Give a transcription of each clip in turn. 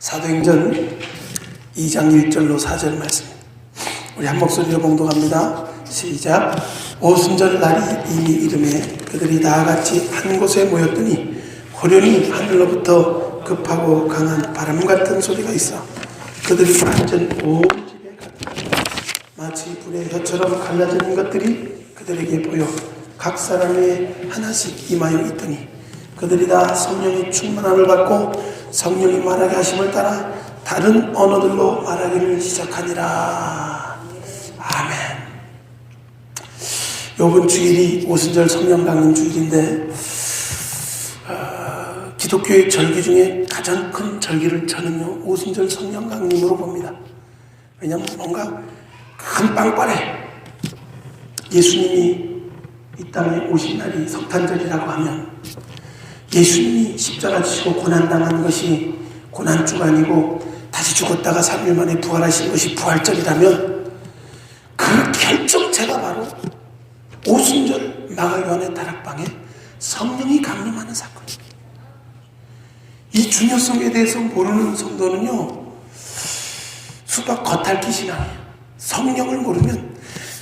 사도행전 2장 1절로 4절 말씀. 우리 한 목소리로 봉독합니다. 시작. 오순절 날이 이미 이르매 그들이 다 같이 한 곳에 모였더니 호련히 하늘로부터 급하고 강한 바람 같은 소리가 있어 그들이 완전 온 집에 갔다. 마치 불의 혀처럼 갈라지는 것들이 그들에게 보여 각 사람의 하나씩 임하여 있더니 그들이 다 성령의 충만함을 받고 성령이 말하게 하심을 따라 다른 언어들로 말하기를 시작하니라. 아멘. 이번 주일이 오순절 성령 강림 주일인데 기독교의 절기 중에 가장 큰 절기를 저는요 오순절 성령 강림으로 봅니다. 왜냐하면 뭔가 큰 빵빠레 예수님이 이 땅에 오신 날이 석탄절이라고 하면 예수님이 십자가 지시고 고난당한 것이 고난주간이고 다시 죽었다가 3일 만에 부활하신 것이 부활절이라면 그 결정체가 바로 오순절 마가요한의 다락방에 성령이 강림하는 사건입니다. 이 중요성에 대해서 모르는 성도는요 수박 겉핥기 신앙이에요. 성령을 모르면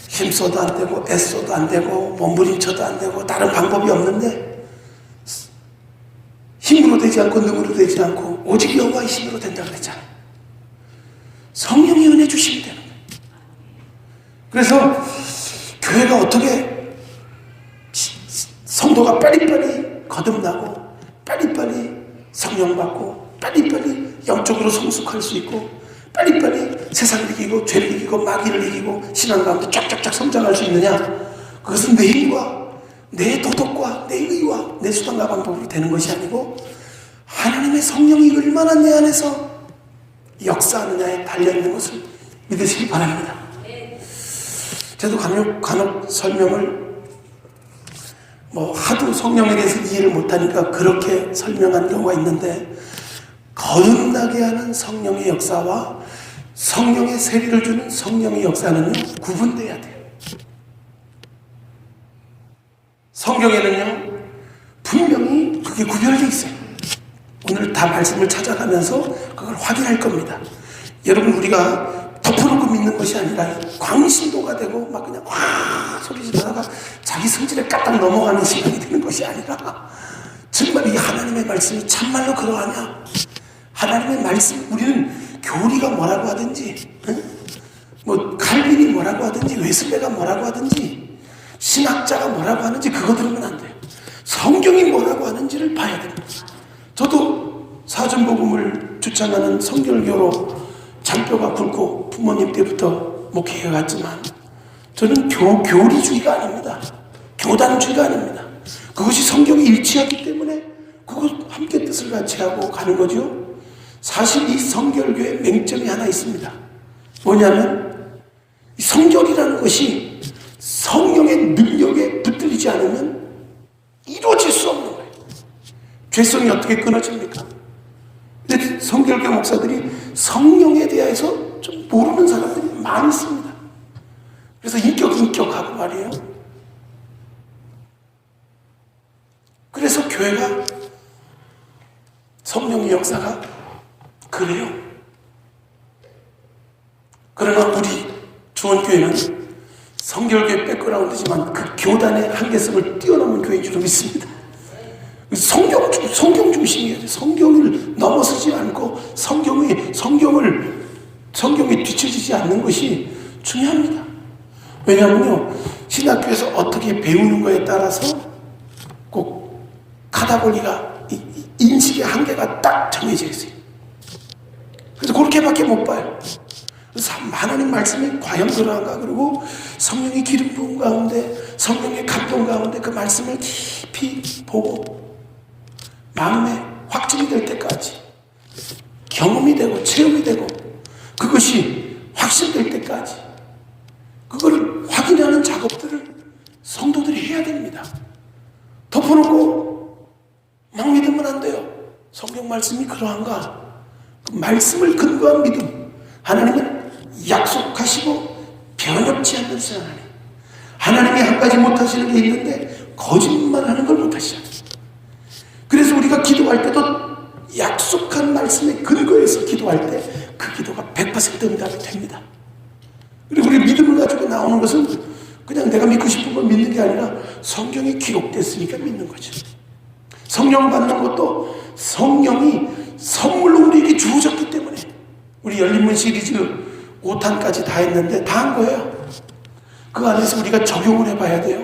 힘써도 안 되고 애써도 안 되고 몸부림쳐도 안 되고 다른 방법이 없는데 힘으로 되지 않고 능으로 되지 않고 오직 여호와의 힘으로 된다고 그랬잖아요. 성령이 은혜 주시면 되는 거예요. 그래서 교회가 어떻게 성도가 빨리빨리 거듭나고 빨리빨리 성령 받고 빨리빨리 영적으로 성숙할 수 있고 빨리빨리 세상을 이기고 죄를 이기고 마귀를 이기고 신앙 가운데 쫙쫙쫙 성장할 수 있느냐? 그것은 내 힘과 내 도덕과 내 의와 내 수단과 방법으로 되는 것이 아니고 하나님의 성령이 얼마나 내 안에서 역사하느냐에 달려있는 것을 믿으시기 바랍니다. 저도 간혹 설명을 하도 성령에 대해서 이해를 못하니까 그렇게 설명한 경우가 있는데 거듭나게 하는 성령의 역사와 성령의 세례를 주는 성령의 역사는 구분돼야 돼요. 성경에는요 분명히 그게 구별되어 있어요. 오늘 다 말씀을 찾아가면서 그걸 확인할 겁니다. 여러분 우리가 덮어놓고 믿는 것이 아니라 광신도가 되고 막 그냥 와 소리 지르다가 자기 성질에 까딱 넘어가는 시간이 되는 것이 아니라 정말 이 하나님의 말씀이 참말로 그러하냐? 하나님의 말씀 우리는 교리가 뭐라고 하든지 칼빈이 뭐라고 하든지 웨슬레가 뭐라고 하든지 신학자가 뭐라고 하는지 그거 들으면 안 돼요. 성경이 뭐라고 하는지를 봐야 됩니다. 저도 사전복음을 주창하는 성결교로 장뼈가 굵고 부모님 때부터 목회해 갔지만 저는 교리주의가 아닙니다. 교단주의가 아닙니다. 그것이 성경이 일치하기 때문에 그것 함께 뜻을 같이 하고 가는 거죠. 사실 이 성결교의 맹점이 하나 있습니다. 뭐냐면 이 성결이라는 것이 성령의 능력에 붙들리지 않으면 이루어질 수 없는 거예요. 죄성이 어떻게 끊어집니까? 근데 성결교 목사들이 성령에 대해서 좀 모르는 사람들이 많이 있습니다. 그래서 인격하고 말이에요. 그래서 교회가 성령의 역사가 그래요. 그러나 우리 중원교회는 성결교회 백그라운드지만 그 교단의 한계성을 뛰어넘은 교회인 줄 믿습니다. 성경 중심이에요. 성경을 넘어서지 않고 성경에 뒤처지지 않는 것이 중요합니다. 왜냐하면요 신학교에서 어떻게 배우는 거에 따라서 꼭 카다볼리가 인식의 한계가 딱 정해져 있어요. 그래서 그렇게밖에 못 봐요. 그래서 하나님 말씀이 과연 그러한가 그리고 성령의 기름 부음 가운데 성령의 감동 가운데 그 말씀을 깊이 보고 마음에 확증이 될 때까지 경험이 되고 체험이 되고 그것이 확신될 때까지 그거를 확인하는 작업들을 성도들이 해야 됩니다. 덮어놓고 막 믿으면 안 돼요. 성경 말씀이 그러한가? 그 말씀을 근거한 믿음. 하나님은 약속하시고 변함치 않는 하나님. 하나님이 한 가지 못하시는 게 있는데 거짓말하는 걸 못하시잖아요. 그래서 우리가 기도할 때도 약속한 말씀에 근거해서 기도할 때 그 기도가 100% 응답이 됩니다. 그리고 우리 믿음을 가지고 나오는 것은 그냥 내가 믿고 싶은 걸 믿는 게 아니라 성경에 기록됐으니까 믿는 거죠. 성령 받는 것도 성령이 선물로 우리에게 주어졌기 때문에. 우리 열린문 시리즈 5탄까지 다 했는데 다 한 거예요. 그 안에서 우리가 적용을 해봐야 돼요.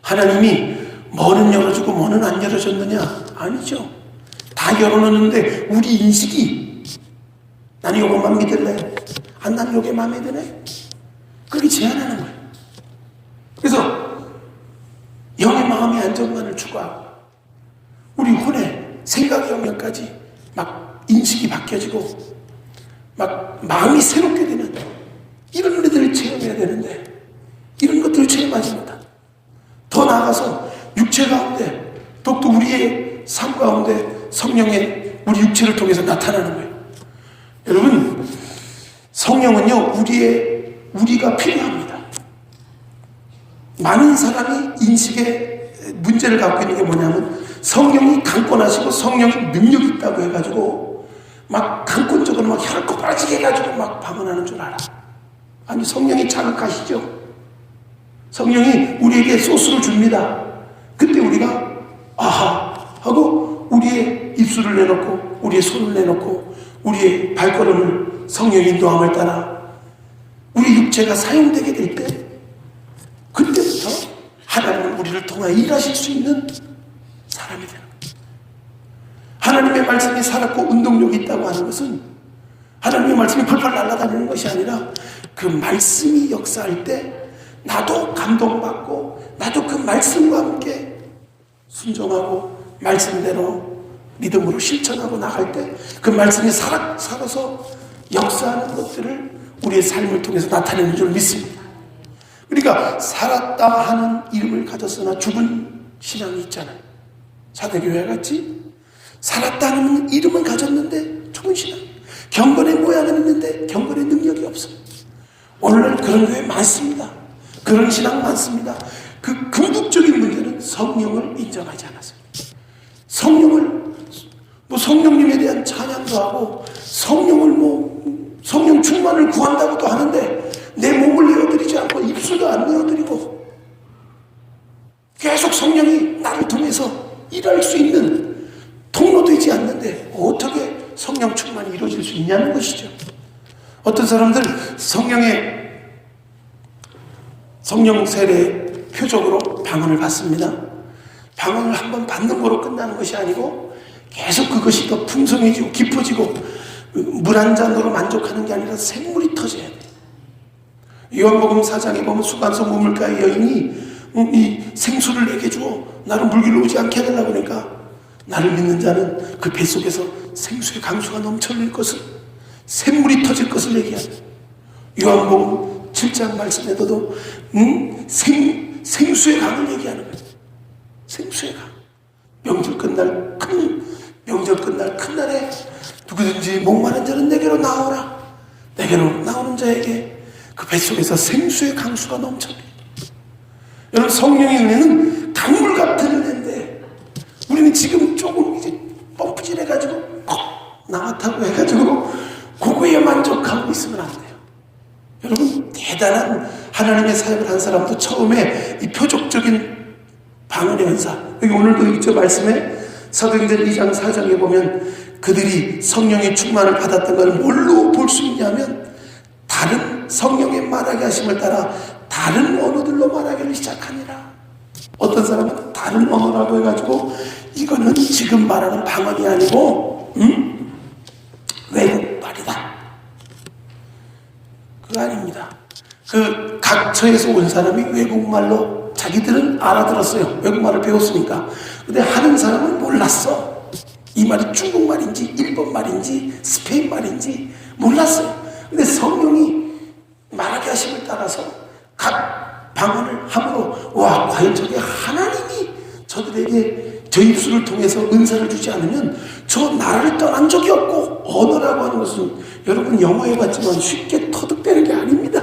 하나님이 뭐는 열어주고 뭐는 안 열어줬느냐? 아니죠. 다 열어놓는데 우리 인식이 나는 요것만 믿을래? 난 요게 마음에 드네? 그렇게 제한하는 거예요. 그래서 영의 마음의 안정만을 추구하고 우리 혼의 생각의 영역까지 막 인식이 바뀌어지고 막 마음이 새롭게 되는 이런 일들을 체험해야 되는데 이런 것들을 체험하지 못한다. 더 나아가서 육체 가운데 더욱더 우리의 삶 가운데 성령의 우리 육체를 통해서 나타나는 거예요. 여러분, 성령은요 우리가 필요합니다. 많은 사람이 인식에 문제를 갖고 있는 게 뭐냐면 성령이 강권하시고 성령이 능력이 있다고 해가지고 막 강권적으로 막 혈을 꼬부라지게 해가지고 막 방언하는 줄 알아. 아니, 성령이 자극하시죠. 성령이 우리에게 소스를 줍니다. 그때 우리가 아하 하고 우리의 입술을 내놓고 우리의 손을 내놓고 우리의 발걸음을 성령의 인도함을 따라 우리 육체가 사용되게 될 때 그때부터 하나님은 우리를 통하여 일하실 수 있는 사람이 되는 거예요. 하나님의 말씀이 살았고 운동력이 있다고 하는 것은 하나님의 말씀이 펄펄 날아다니는 것이 아니라 그 말씀이 역사할 때 나도 감동받고 나도 그 말씀과 함께 순종하고 말씀대로 믿음으로 실천하고 나갈 때 그 말씀이 살아서 역사하는 것들을 우리의 삶을 통해서 나타내는 줄 믿습니다. 그러니까 살았다 하는 이름을 가졌으나 죽은 신앙이 있잖아요. 사대교회 같이 살았다는 이름은 가졌는데 죽은 신앙, 경건의 모양은 있는데 경건의 능력이 없어요. 오늘날 그런 교회 많습니다. 그런 신앙 많습니다. 그 궁극적인 문제는 성령을 인정하지 않았어요. 성령님에 대한 찬양도 하고 성령 충만을 구한다고도 하는데 내 몸을 내어드리지 않고 입술도 안 내어드리고 계속 성령이 나를 통해서 일할 수 있는 통로되지 않는데 어떻게 성령 충만이 이루어질 수 있냐는 것이죠. 어떤 사람들 성령 세례 표적으로 방언을 받습니다. 방언을 한번 받는 거로 끝나는 것이 아니고 계속 그것이 더 풍성해지고 깊어지고 물 한 잔으로 만족하는 게 아니라 샘물이 터져야 돼요. 요한복음 4장에 보면 수간성 우물가의 여인이 이 생수를 내게 주어 나를 물길로 오지 않게 해달라고 그러니까 나를 믿는 자는 그 뱃속에서 생수의 강수가 넘쳐날 것을 샘물이 터질 것을 얘기하는 요한복음 7장 말씀에도 생수의 강을 얘기하는 거예요. 생수의 강. 명절 끝날 큰 날에 누구든지 목마른 자는 내게로 나오라. 내게로 나오는 자에게 그 뱃속에서 생수의 강수가 넘쳐요. 여러분, 성령의 은혜는 강물 같은 은혜인데 우리는 지금 조금 이제 펌프질해가지고 나왔다고 해가지고 그거에 만족하고 있으면 안 돼요. 여러분, 대단한 하나님의 사역을 한 사람도 처음에 이 표적적인 방언의 은사, 여기 오늘도 있죠. 말씀에 사도행전 2장 4장에 보면 그들이 성령의 충만을 받았던 걸 뭘로 볼 수 있냐면 다른 성령의 말하게 하심을 따라 다른 언어들로 말하기를 시작하니라. 어떤 사람은 다른 언어라고 해가지고 이거는 지금 말하는 방언이 아니고 외국 말이다. 그거 아닙니다. 그 각처에서 온 사람이 외국말로 자기들은 알아들었어요. 외국말을 배웠으니까. 근데 하는 사람은 몰랐어. 이 말이 중국말인지 일본말인지 스페인말인지 몰랐어요. 근데 성령이 말하게 하심을 따라서 각 방언을 함으로 와, 과연 저게 하나님이 저들에게 저 입술을 통해서 은사를 주지 않으면 저 나라를 떠난 적이 없고, 언어라고 하는 것은 여러분 영어 해봤지만 쉽게 터득되는 게 아닙니다.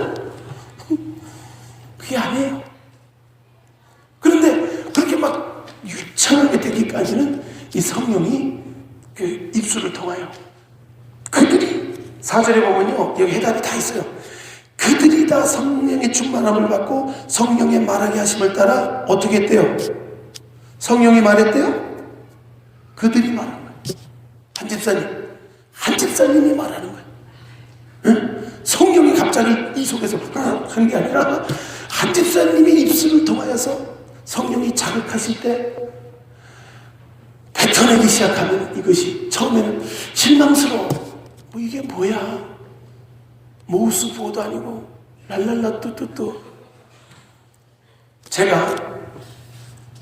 그게 아니에요. 그런데 그렇게 막 유창하게 되기까지는 이 성령이 거예요. 그들이 4절에 보면요, 여기 해답이 다 있어요. 그들이 다 성령의 충만함을 받고 성령의 말하게 하심을 따라 어떻게 했대요? 성령이 말했대요? 그들이 말한 거예요. 한 집사님이 말하는 거예요. 응? 성령이 갑자기 이 속에서 한 게 아니라 한 집사님의 입술을 통하여서 성령이 자극하실 때 뱉어내기 시작하면 이것이 처음에는 실망스러워. 뭐 이게 뭐야? 모우스 부호도 아니고 랄랄라 뚜뚜뚜. 제가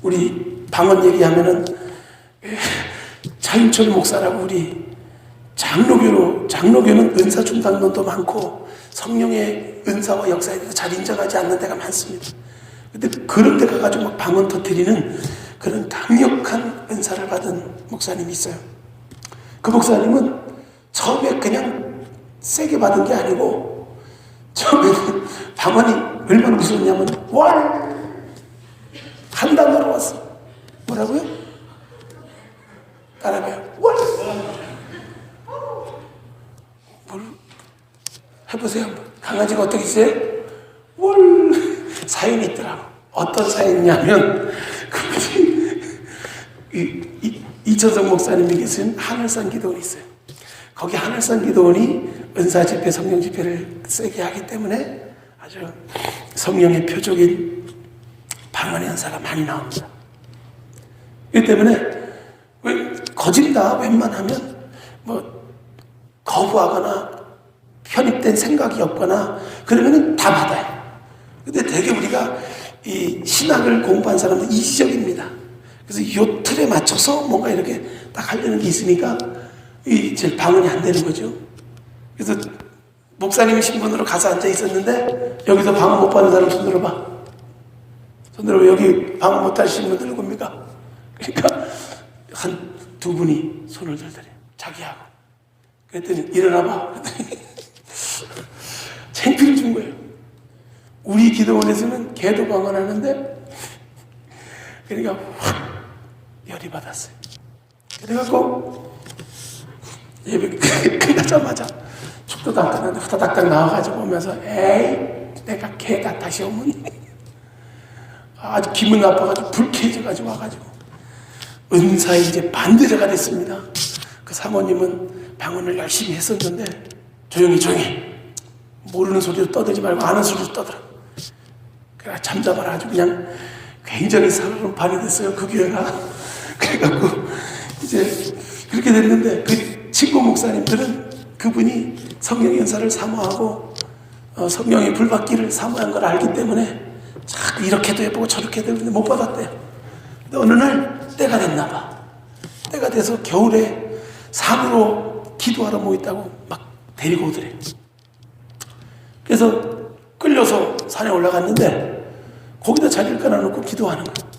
우리 방언 얘기하면은 차윤철 목사라고 우리 장로교는 은사 중단론도 많고 성령의 은사와 역사에 대해서 잘 인정하지 않는 데가 많습니다. 근데 그런 데 가가지고 막 방언 터뜨리는 그런 강력한 은사를 받은 목사님이 있어요. 그 목사님은 처음에 그냥 세게 받은 게 아니고 처음에는 방언이 얼마나 무서웠냐면 월! 한 단어로 왔어. 뭐라고요? 따라해봐요. 월! 뭘 해보세요 한번. 강아지가 어떻게 있어요? 월! 사연이 있더라고. 어떤 사연이냐면 이천성 목사님이 계신 하늘산 기도원이 있어요. 거기 하늘산 기도원이 은사 집회, 성령 집회를 세게 하기 때문에 아주 성령의 표적인 방언의 은사가 많이 나옵니다. 이 때문에 거짓다 웬만하면 뭐 거부하거나 편입된 생각이 없거나 그러면은 다 받아요. 근데 되게 우리가 이 신학을 공부한 사람은 이지적입니다. 그래서 요 틀에 맞춰서 뭔가 이렇게 딱 하려는 게 있으니까 제 방언이 안 되는 거죠. 그래서 목사님이 신분으로 가서 앉아 있었는데 여기서 방언 못 받는 사람 손 들어봐. 손 들어봐. 여기 방언 못 하시는 분들 누굽니까? 그러니까 한 두 분이 손을 들더래요. 자기하고. 그랬더니 일어나봐. 그랬더니 창피를 준 거예요. 우리 기도원에서는 개도 방언하는데 그러니까 확 열이 받았어요. 그래갖고 예배 끝나자마자 축도도 안 끝났는데 후다닥닥 나와가지고 오면서 에이 내가 개다 다시 오면 아주 기분 나빠가지고 불쾌해져가지고 와가지고 은사에 이제 반대자가 됐습니다. 그 사모님은 방언을 열심히 했었는데 조용히 모르는 소리로 떠들지 말고 아는 소리로 떠들어. 그래가 잠잡아라 아주 그냥 굉장히 사르르판이 됐어요. 그 교회가. 그래갖고 이제 그렇게 됐는데 그 친구 목사님들은 그분이 성령의 은사를 사모하고 성령의 불받기를 사모한 걸 알기 때문에 자꾸 이렇게도 해보고 저렇게도 해보는데 못 받았대요. 근데 어느 날 때가 됐나 봐. 때가 돼서 겨울에 산으로 기도하러 모였다고 막 데리고 오더래요. 그래서 끌려서 산에 올라갔는데 거기다 자리를 깔아놓고 기도하는 거예요.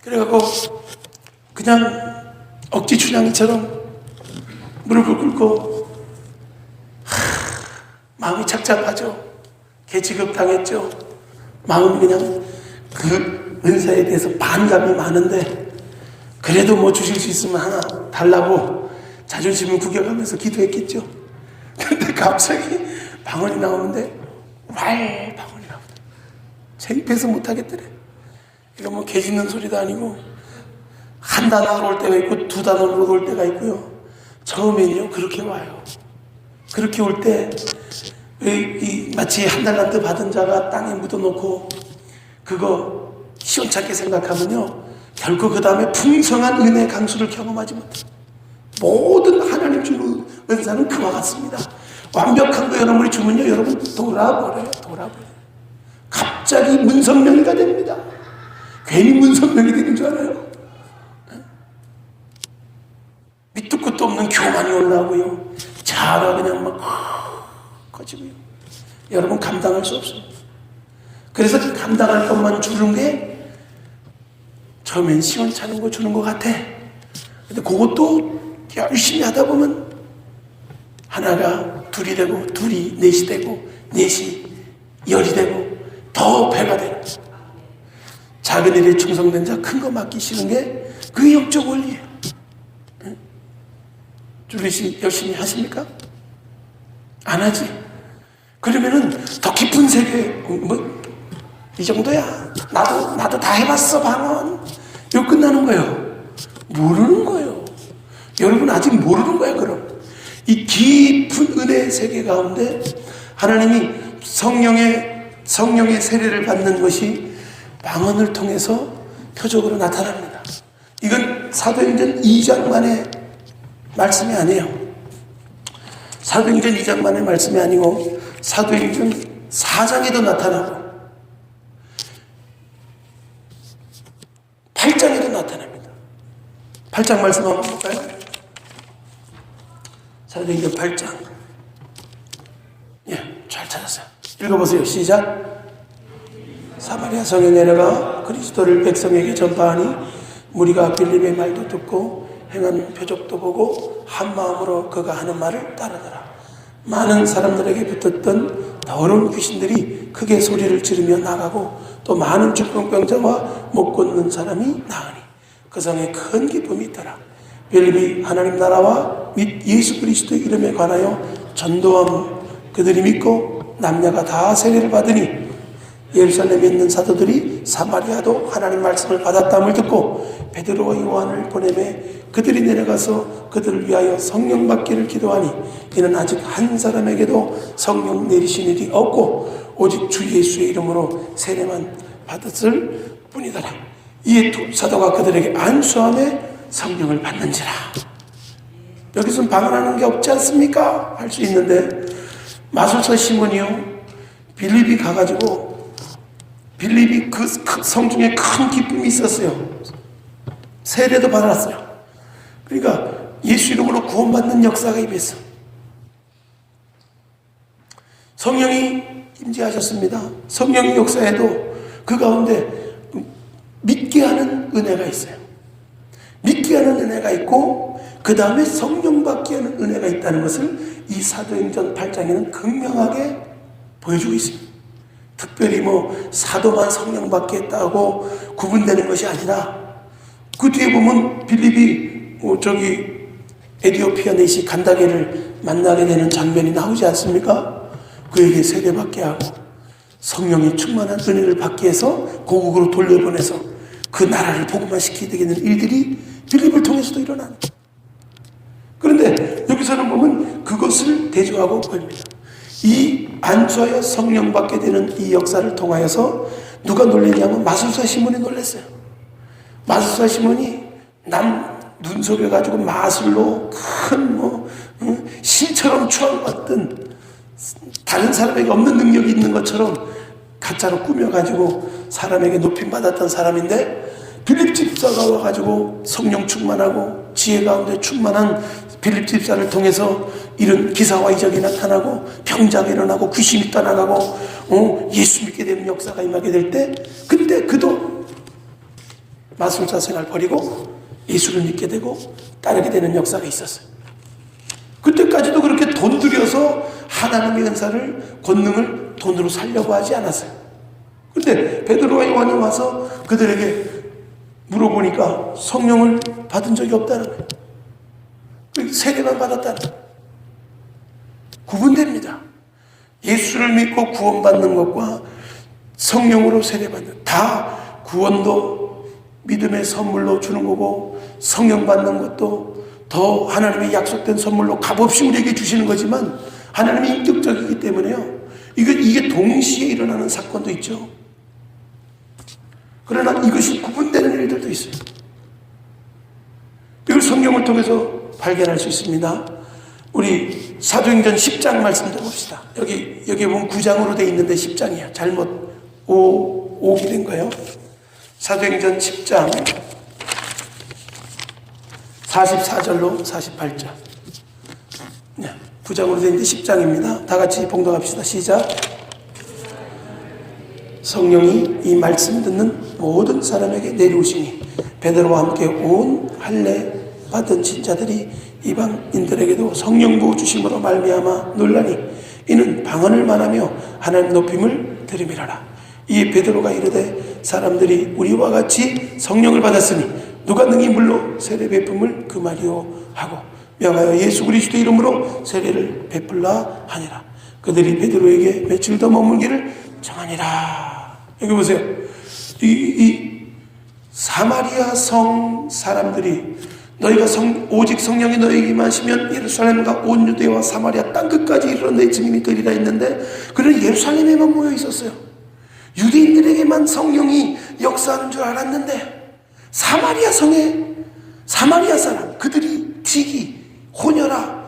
그래갖고 그냥 억지 춘향이처럼 무릎을 꿇고 마음이 착잡하죠. 개취급당했죠. 마음이 그냥 그 은사에 대해서 반감이 많은데 그래도 뭐 주실 수 있으면 하나 달라고 자존심을 구겨가면서 기도했겠죠. 근데 갑자기 방언이 나오는데 왈 방언이 나오더라. 창피해서 못하겠더래. 이거 뭐 개 짖는 소리도 아니고 한 단어로 올 때가 있고 두 단어로 올 때가 있고요. 처음에는요 그렇게 와요. 그렇게 올 때 마치 한 달란트 받은 자가 땅에 묻어놓고 그거 시원찮게 생각하면요 결코 그 다음에 풍성한 은혜의 강수를 경험하지 못해요. 모든 하나님 주는 은사는 그와 같습니다. 완벽한 거 여러분이 주면요 여러분 돌아버려요. 갑자기 문성명이가 됩니다. 괜히 문성명이 되는 줄 알아요. 밑도 끝도 없는 교만이 올라오고요 자아가 그냥 막 커지고요. 여러분 감당할 수 없습니다. 그래서 감당할 것만 주는 게 처음엔 시원찮은 거 주는 것 같아. 근데 그것도 열심히 하다 보면 하나가 둘이 되고 둘이 넷이 되고 넷이 열이 되고 더 배가 되는 작은 일에 충성된 자 큰 거 맡기시는 게 그게 영적 원리예요. 줄리시 열심히 하십니까? 안 하지. 그러면은 더 깊은 세계, 이 정도야. 나도 다 해봤어, 방언. 이거 끝나는 거예요. 모르는 거예요. 여러분 아직 모르는 거야, 그럼. 이 깊은 은혜의 세계 가운데 하나님이 성령의 세례를 받는 것이 방언을 통해서 표적으로 나타납니다. 이건 사도행전 2장만의 말씀이 아니에요. 사도행전 2장만의 말씀이 아니고 사도행전 4장에도 나타나고 8장에도 나타납니다. 8장 말씀 한번 볼까요? 사도행전 8장. 예, 잘 찾았어요. 읽어보세요. 시작. 사마리아 성에 내려가 그리스도를 백성에게 전파하니 무리가 빌립의 말도 듣고 행한 표적도 보고 한 마음으로 그가 하는 말을 따르더라. 많은 사람들에게 붙었던 더러운 귀신들이 크게 소리를 지르며 나가고 또 많은 중풍병자와 못 걷는 사람이 나으니 그 성에 큰 기쁨이 있더라. 빌립이 하나님 나라와 및 예수 그리스도의 이름에 관하여 전도함 그들이 믿고 남녀가 다 세례를 받으니 예루살렘에 있는 사도들이 사마리아도 하나님 말씀을 받았다함을 듣고 베드로와 요한을 보내매 그들이 내려가서 그들을 위하여 성령 받기를 기도하니 이는 아직 한 사람에게도 성령 내리신 일이 없고 오직 주 예수의 이름으로 세례만 받았을 뿐이더라. 이에 두 사도가 그들에게 안수함에 성령을 받는지라. 여기서는 방언하는 게 없지 않습니까? 할 수 있는데 마술사 시몬이요, 빌립이 가가지고 빌립이 그 성중에 큰 기쁨이 있었어요. 세례도 받았어요. 그러니까 예수 이름으로 구원받는 역사가 임했어. 성령이 임재하셨습니다. 성령이 역사에도 그 가운데 믿게 하는 은혜가 있어요. 믿게 하는 은혜가 있고 그 다음에 성령 받게 하는 은혜가 있다는 것을 이 사도행전 8장에는 극명하게 보여주고 있습니다. 특별히 사도만 성령 받게 했다고 구분되는 것이 아니라 그 뒤에 보면 빌립이 에디오피아 내시 간다게를 만나게 되는 장면이 나오지 않습니까? 그에게 세례받게 하고 성령이 충만한 은혜를 받게 해서 고국으로 돌려보내서 그 나라를 복음화시키게 되는 일들이 빌립을 통해서도 일어나는 거예요. 그런데 여기서는 보면 그것을 대조하고 보입니다. 이 안수하여 성령 받게 되는 이 역사를 통하여서 누가 놀랬냐면 마술사 시몬이 놀랐어요. 마술사 시몬이 눈 속여가지고 마술로 큰 신처럼 추앙받던 다른 사람에게 없는 능력이 있는 것처럼 가짜로 꾸며가지고 사람에게 높임받았던 사람인데 빌립 집사가 와가지고 성령 충만하고 지혜 가운데 충만한 빌립 집사를 통해서 이런 기사와 이적이 나타나고 병자가 일어나고 귀신이 떠나가고 예수 믿게 되는 역사가 임하게 될 때 그때 그도 마술사 생활 버리고 예수를 믿게 되고 따르게 되는 역사가 있었어요. 그때까지도 그렇게 돈 들여서 하나님의 은사를 권능을 돈으로 살려고 하지 않았어요. 그런데 베드로와 요한이 와서 그들에게 물어보니까 성령을 받은 적이 없다는 거예요. 세례만 받았다는 거예요. 구분됩니다. 예수를 믿고 구원받는 것과 성령으로 세례받는 다 구원도 믿음의 선물로 주는 거고 성령 받는 것도 더 하나님의 약속된 선물로 값없이 우리에게 주시는 거지만 하나님이 인격적이기 때문에요. 이게 동시에 일어나는 사건도 있죠. 그러나 이것이 구분되는 일들도 있어요. 이걸 성경을 통해서 발견할 수 있습니다. 우리 사도행전 10장 말씀도 봅시다. 여기 보면 9장으로 되어 있는데 10장이야. 잘못 오기 된 거예요. 사도행전 10장 44절로 48절. 9장으로 되어 있는데 10장입니다. 다 같이 봉독합시다. 시작. 성령이 이 말씀 듣는 모든 사람에게 내려오시니 베드로와 함께 온 할례 받은 진자들이 이방인들에게도 성령 부어 주심으로 말미암아 놀라니 이는 방언을 말하며 하나님 높임을 들음이라라. 이에 베드로가 이르되 사람들이 우리와 같이 성령을 받았으니 누가 능히 물로 세례 베품을 금하리요 하고 명하여 예수 그리스도 이름으로 세례를 베풀라 하니라. 그들이 베드로에게 며칠 더 머물기를 정하니라. 여기 보세요. 이 사마리아 성 사람들이 너희가 오직 성령이 너희에게 임하시면 예루살렘과 온 유대와 사마리아 땅끝까지 이르러 내 증인이 되리라 했는데, 그는 예루살렘에만 모여 있었어요. 유대인들에게만 성령이 역사하는 줄 알았는데 사마리아 성에 사마리아 사람, 그들이 지기, 혼혈아,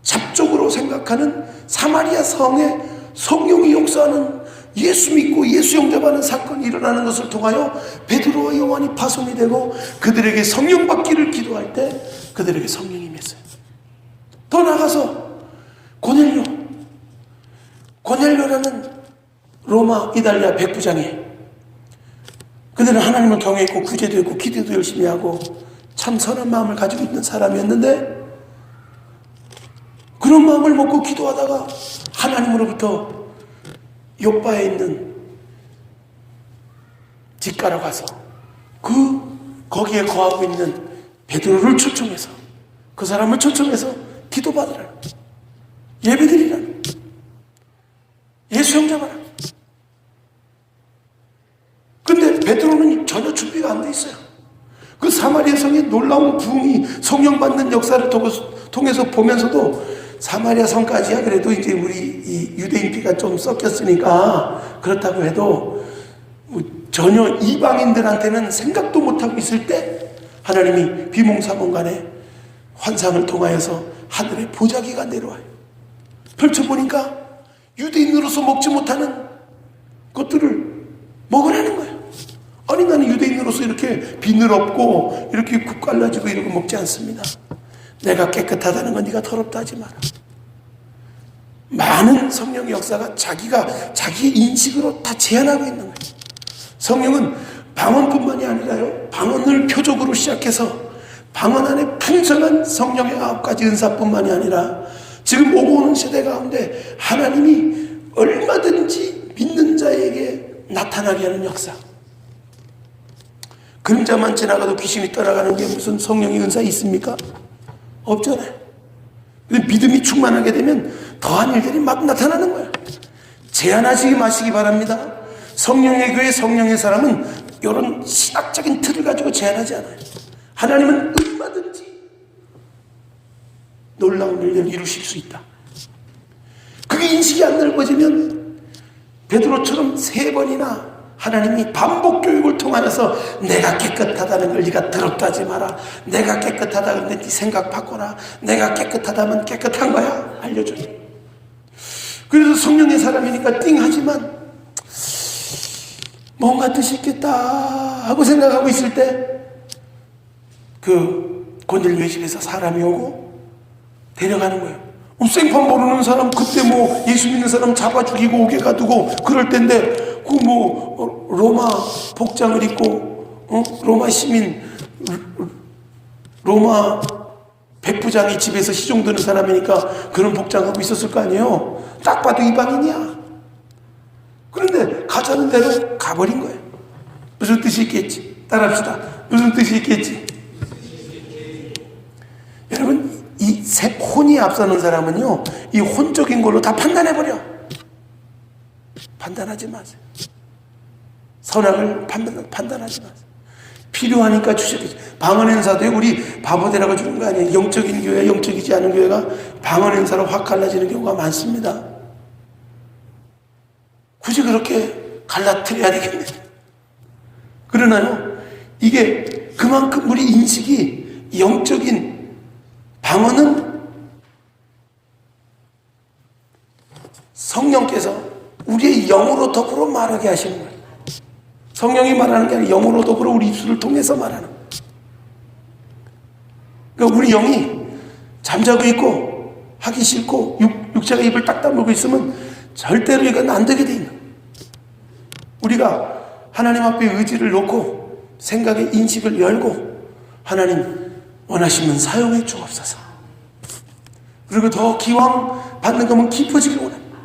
잡족으로 생각하는 사마리아 성에 성령이 역사하는, 예수 믿고 예수 영접하는 사건이 일어나는 것을 통하여 베드로와 요한이 파송이 되고 그들에게 성령 받기를 기도할 때 그들에게 성령이 임했어요. 더 나아가서 고넬료라는 로마 이달리아 백부장이, 그들은 하나님을 경외했고 구제도 했고 기도도 열심히 하고 참 선한 마음을 가지고 있는 사람이었는데, 그런 마음을 먹고 기도하다가 하나님으로부터 요바에 있는 집가로 가서 거기에 거하고 있는 베드로를 초청해서, 그 사람을 초청해서 기도받으라는, 예배드리라는, 예수 영접하라. 근데 베드로는 전혀 준비가 안 돼 있어요. 그 사마리아 성의 놀라운 부흥이 성령 받는 역사를 통해서 보면서도, 사마리아 성까지야 그래도 이제 우리 이 유대인 피가 좀 섞였으니까 그렇다고 해도 전혀 이방인들한테는 생각도 못하고 있을 때 하나님이 비몽사몽간에 환상을 통하여서 하늘에 보자기가 내려와요. 펼쳐보니까 유대인으로서 먹지 못하는 것들을 먹으라는 거예요. 아니, 나는 유대인으로서 이렇게 비늘 없고 이렇게 국 갈라지고 이러고 먹지 않습니다. 내가 깨끗하다는 건 네가 더럽다 하지 마라. 많은 성령의 역사가 자기의 인식으로 다 제한하고 있는 거예요. 성령은 방언뿐만이 아니라요, 방언을 표적으로 시작해서 방언 안에 풍성한 성령의 9가지 은사뿐만이 아니라 지금 오고 오는 세대 가운데 하나님이 얼마든지 믿는 자에게 나타나게 하는 역사. 그림자만 지나가도 귀신이 떠나가는 게 무슨 성령의 은사 있습니까? 없잖아요. 근데 믿음이 충만하게 되면 더한 일들이 막 나타나는 거예요. 제한하시기 마시기 바랍니다. 성령의 교회, 성령의 사람은 이런 신학적인 틀을 가지고 제한하지 않아요. 하나님은 얼마든지 놀라운 일들을 이루실 수 있다. 그게 인식이 안 넓어지면 베드로처럼 3번이나 하나님이 반복 교육을 통하여서 내가 깨끗하다는 걸 네가 더럽다 하지 마라, 내가 깨끗하다 그런데 네 생각 바꿔라, 내가 깨끗하다면 깨끗한 거야 알려줘요. 그래서 성령의 사람이니까 띵하지만 뭔가 뜻이 있겠다 하고 생각하고 있을 때 그 고넬료의 집에서 사람이 오고 데려가는 거예요. 생판 모르는 사람, 그때 뭐 예수 믿는 사람 잡아 죽이고 옥에 가두고 그럴 때인데 그 뭐 로마 복장을 입고 로마 시민, 로마 백부장이 집에서 시종 드는 사람이니까 그런 복장하고 있었을 거 아니에요. 딱 봐도 이방인이야. 그런데 가자는 대로 가버린 거예요. 무슨 뜻이 있겠지? 따라합시다. 무슨 뜻이 있겠지? 여러분, 이 혼이 앞서는 사람은요, 이 혼적인 걸로 다 판단해버려. 판단하지 마세요. 선악을 판단하지 마세요. 필요하니까 주셨겠죠. 방언 행사도 우리 바보되라고 주는 거 아니에요. 영적인 교회, 영적이지 않은 교회가 방언 행사로 확 갈라지는 경우가 많습니다. 굳이 그렇게 갈라뜨려야 되겠네. 그러나요, 이게 그만큼 우리 인식이 영적인 방언은 성령께서 우리의 영으로 더불어 말하게 하시는 거예요. 성령이 말하는 게 아니라 영으로 더불어 우리 입술을 통해서 말하는 거예요. 그러니까 우리 영이 잠자고 있고 하기 싫고 육체가 입을 딱 다물고 있으면 절대로 이건 안 되게 돼 있는 거예요. 우리가 하나님 앞에 의지를 놓고 생각의 인식을 열고 하나님 원하시면 사용해 주옵소서. 그리고 더 기왕 받는 거면 깊어지길 원합니다.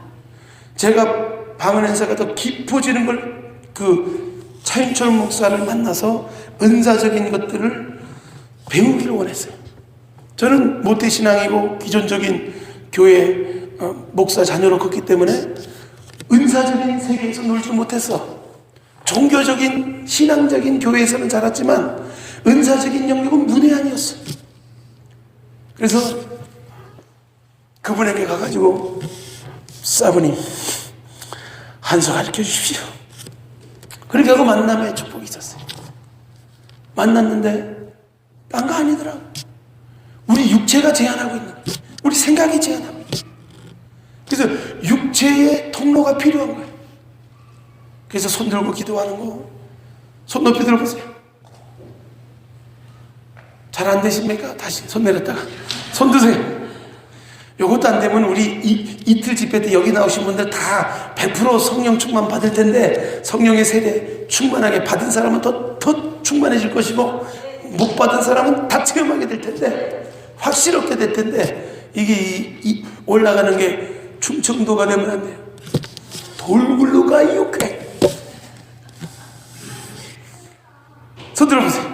제가 방언 행사가 더 깊어지는 걸 차윤철 목사를 만나서 은사적인 것들을 배우기를 원했어요. 저는 모태신앙이고 기존적인 교회 목사 자녀로 컸기 때문에 은사적인 세계에서 놀지 못했어. 종교적인 신앙적인 교회에서는 자랐지만 은사적인 영역은 문외한이었어. 그래서 그분에게 가가지고 사부님 한수 가르쳐 주십시오. 그렇게 하고 만남의 축복이 있었어요. 만났는데 딴 거 아니더라고. 우리 육체가 제한하고 있는, 우리 생각이 제한하고 있는. 그래서 육체의 통로가 필요한 거예요. 그래서 손 들고 기도하는 거, 손 높이 들어보세요. 잘 안 되십니까? 다시 손 내렸다가 손 드세요. 요것도 안 되면 우리 이틀 집회 때 여기 나오신 분들 다 100% 성령 충만 받을 텐데, 성령의 세례 충만하게 받은 사람은 더 충만해질 것이고 못 받은 사람은 다 체험하게 될 텐데, 확실하게 될 텐데, 이게 올라가는 게 충청도가 되면 안 돼요. 돌굴로가 육회. 손 들어보세요.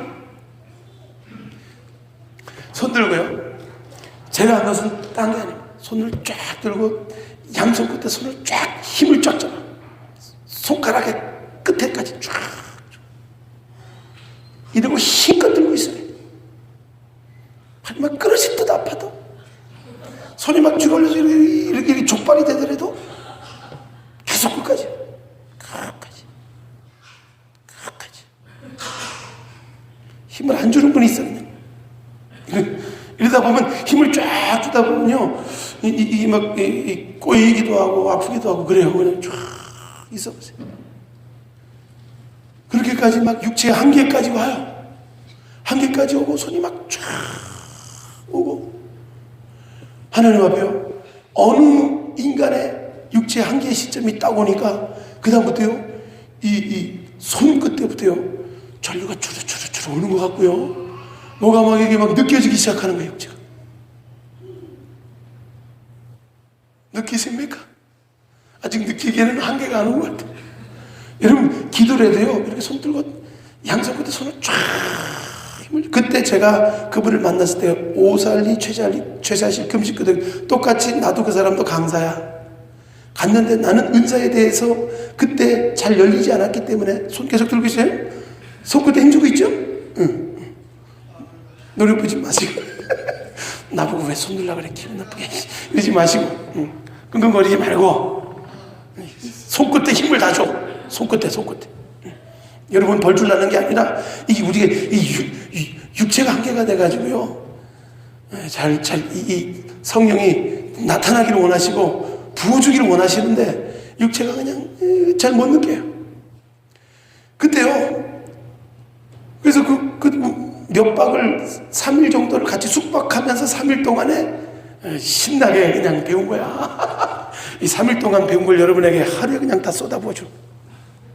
손 들고요. 제가 한 것은 딴 게 아닙니다. 손을 쫙 들고 양손 끝에 손을 쫙 힘을 쫙 잡아. 손가락의 끝에까지 쫙. 이러고 힘껏 들고 있어요. 하지만 끊어질 듯 아파도, 손이 막 쥐걸려서 이렇게 족발이 되더라도 계속 끝까지. 힘을 안 주는 분이 있어요. 이러다 보면 힘을 쫙 주다 보면요, 막 꼬이기도 하고 아프기도 하고 그래요. 그냥 쫙 있어보세요. 그렇게까지 막 육체의 한계까지 와요. 한계까지 오고 손이 막 쫙 오고, 하나님 앞에요, 어느 인간의 육체의 한계의 시점이 딱 오니까 그 다음부터요, 이 손끝에부터요 전류가 주르주르 오는 것 같고요, 뭐가 막 이게 막 느껴지기 시작하는 거예요. 육체가. 느끼십니까? 아직 느끼기에는 한계가 안 온 것 같아요. 여러분 기도를 해도요, 이렇게 손 들고 양손 끝에 손을 쫙 힘을. 그때 제가 그분을 만났을 때 오살리 최사실 금식교들 똑같이 나도 그 사람도 강사야. 갔는데 나는 은사에 대해서 그때 잘 열리지 않았기 때문에 손 계속 들고 있어요. 손끝에 힘주고 있죠? 응. 노래 부르지 마시고 나보고 왜 손 들라 그래, 기분 나쁘게 이러지 마시고, 응. 끙끙거리지 말고 손끝에 힘을 다 줘. 손끝에 응. 여러분 벌 주려는 게 아니라 이게 우리가 육체가 한계가 돼가지고요, 이 성령이 나타나기를 원하시고 부어주기를 원하시는데 육체가 그냥 잘 못 느껴요. 그때요, 그래서 몇 박을 3일 정도를 같이 숙박하면서 3일 동안에 신나게 그냥 배운 거야. 이 3일 동안 배운 걸 여러분에게 하루에 그냥 다 쏟아부어줘.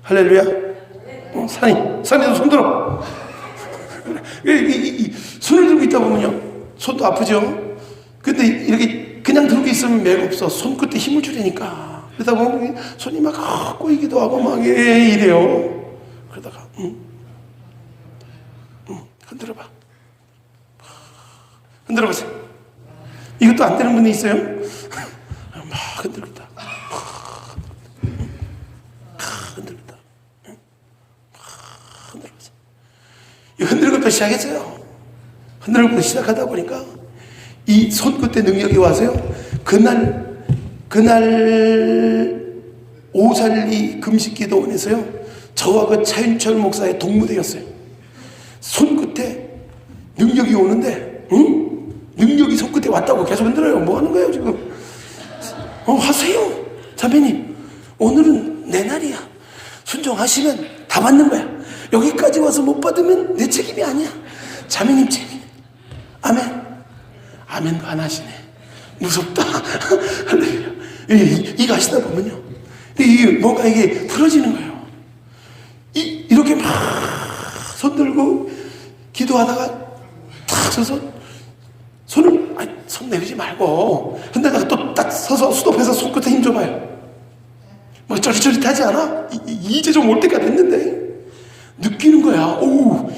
할렐루야. 산이도 손 들어. 손을 들고 있다 보면요, 손도 아프죠. 근데 이렇게 그냥 들고 있으면 맥 없어. 손끝에 힘을 주려니까. 그러다 보면 손이 막 꼬이기도 하고 막 이래요. 그러다가 흔들어봐. 흔들어보세요. 이것도 안 되는 분이 있어요? 막 흔들었다. 흔들었다. 흔들어보세요. 이 흔드는 것부터 시작했어요. 흔드는 것부터 시작하다 보니까 이 손끝에 능력이 와서요, 그날 오살리 금식기도원에서요, 저와 그 차윤철 목사의 동무대였어요. 손끝에 능력이 오는데, 능력이 손끝에 왔다고 계속 흔들어요. 뭐 하는 거예요 지금? 하세요 자매님, 오늘은 내 날이야. 순종하시면 다 받는 거야. 여기까지 와서 못 받으면 내 책임이 아니야. 자매님 책임. 아멘도 안 하시네. 무섭다. 이거 하시다 보면요, 뭔가 이게 풀어지는 거예요. 이렇게 막 손 들고 기도하다가 탁 서서 손 내리지 말고 흔들다가 또 딱 서서 수도패서 손끝에 힘 줘봐요. 뭐 쩌릿쩌릿하지 않아? 이제 좀 올 때가 됐는데 느끼는 거야. 오,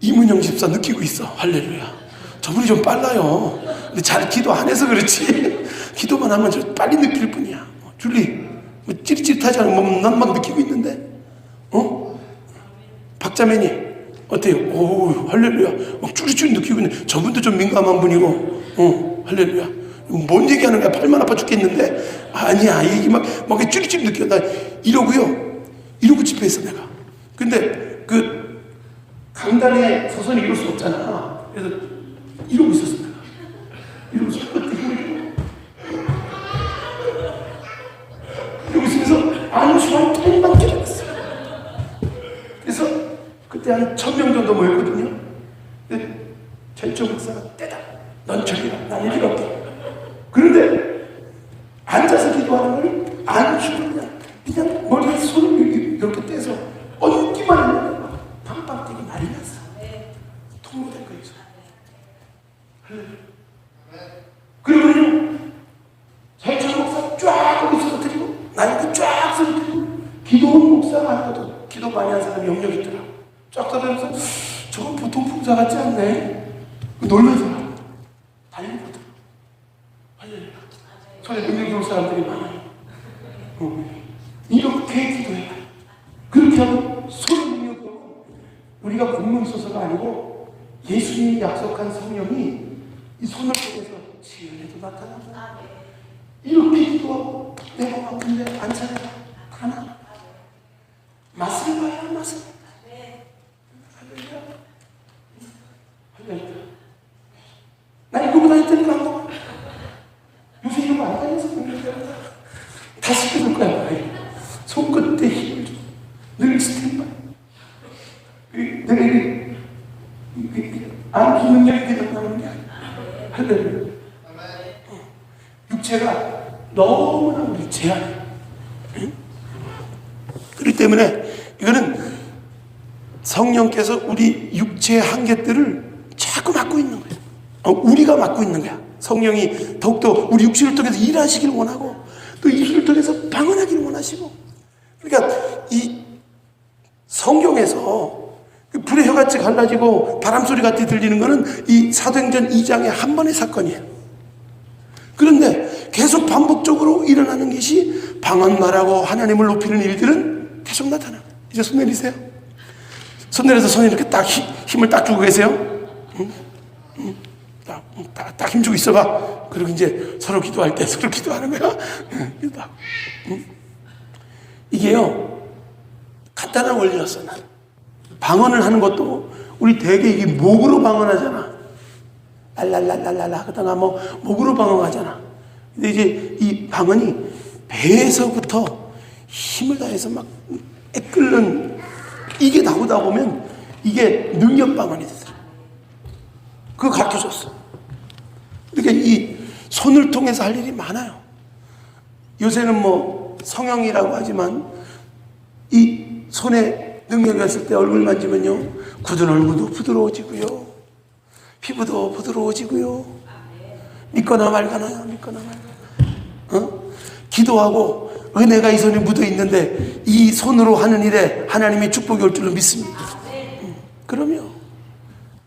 이문영 집사 느끼고 있어. 할렐루야. 저분이 좀 빨라요. 근데 잘 기도 안 해서 그렇지. 기도만 하면 저 빨리 느낄 뿐이야. 줄리, 뭐 찌릿찌릿하지 않은 뭐 난 막 느끼고 있는데, 박자매니 어때요? 오, 할렐루야. 막 쭈릿쭈릿 느끼고 있는데 저분도 좀 민감한 분이고, 할렐루야. 뭔 얘기하는 거야? 팔만 아파 죽겠는데? 아니야, 이게 막 쭈릿쭈릿 느껴. 나 이러고 집회했어 내가. 근데 그 강단에 서서히 이럴 수 없잖아. 그래서 이러고 있었어 내가. 이러고 있으면서 아무 시간 통만 기다렸어. 그래서 그때 한 1000명 정도 모였거든요. 근데 전초 목사가 때다. 넌 저리 가. 난 여기 갈게. 그런데 앉아서 기도하는 걸 안 주고 그냥 머리에 손을 이렇게 떼서 얹기만 했는데 빵빵 뛰기 난리 났어. 통로된 거예요. 그러면요 전초 목사 쫙 거기 쓰러뜨리고 나이도 쫙 쓰러뜨리고 기도원 목사가 아니거든. 기도 많이 한 사람이 영역이 있더라. 쫙 쓰러뜨리면서 저건 보통 봉사 같지 않네. 놀라더라. 달리거든. 손에 능력이 올 사람들이 많아요. 이렇게 기도해요. 그렇게 하면 손의 능력으로 우리가 공로 있어서가 아니고 예수님이 약속한 성령이 이 손을 통해서 지연에도 나타납니다. 이렇게 기도하고 내 몸 아픈데 안 차려라. 가나. 맛을 봐야 맛을. 할렐루야. 할렐루야. 나 이거보다 했더니 안 먹어. 요새 이런 거 안 다녀서 그런데 다시 끊을 거야. 손끝에 힘을 줘. 늘 스탠바이. 내가 안기 능력이 되었다는 게 아니야. 할렐루야. 육체가 너무나 우리 제한해. 그렇기 때문에 이거는 성령께서 우리 육체의 한계들을 자꾸 막고 있는 거예요. 우리가 막고 있는 거야. 성령이 더욱더 우리 육체를 통해서 일하시기를 원하고 또 입술을 통해서 방언하기를 원하시고. 그러니까 이 성경에서 불의 혀같이 갈라지고 바람소리 같이 들리는 것은 이 사도행전 2장의 한 번의 사건이에요. 그런데 계속 반복적으로 일어나는 것이 방언 말하고 하나님을 높이는 일들은 계속 나타나요. 이제 손 내리세요. 손 내려서 손에 이렇게 딱 힘을 딱 주고 계세요. 딱 힘주고 있어봐. 그리고 이제 서로 기도할 때 서로 기도하는 거야. 이게요 간단한 원리였어. 난 방언을 하는 것도 우리 대개 이게 목으로 방언하잖아. 랄랄랄랄랄라 하다가 뭐 목으로 방언하잖아. 근데 이제 이 방언이 배에서부터 힘을 다해서 막 끓는 이게 나오다 보면 이게 능력 방언이 되더라. 그거 가르쳐줬어. 그러니까 이 손을 통해서 할 일이 많아요. 요새는 뭐 성형이라고 하지만 이 손에 능력이 왔을 때 얼굴 만지면요 굳은 얼굴도 부드러워지고요 피부도 부드러워지고요. 믿거나 말거나요. 믿거나 말거나. 기도하고 은혜가 이 손에 묻어 있는데 이 손으로 하는 일에 하나님의 축복이 올 줄로 믿습니다. 그럼요.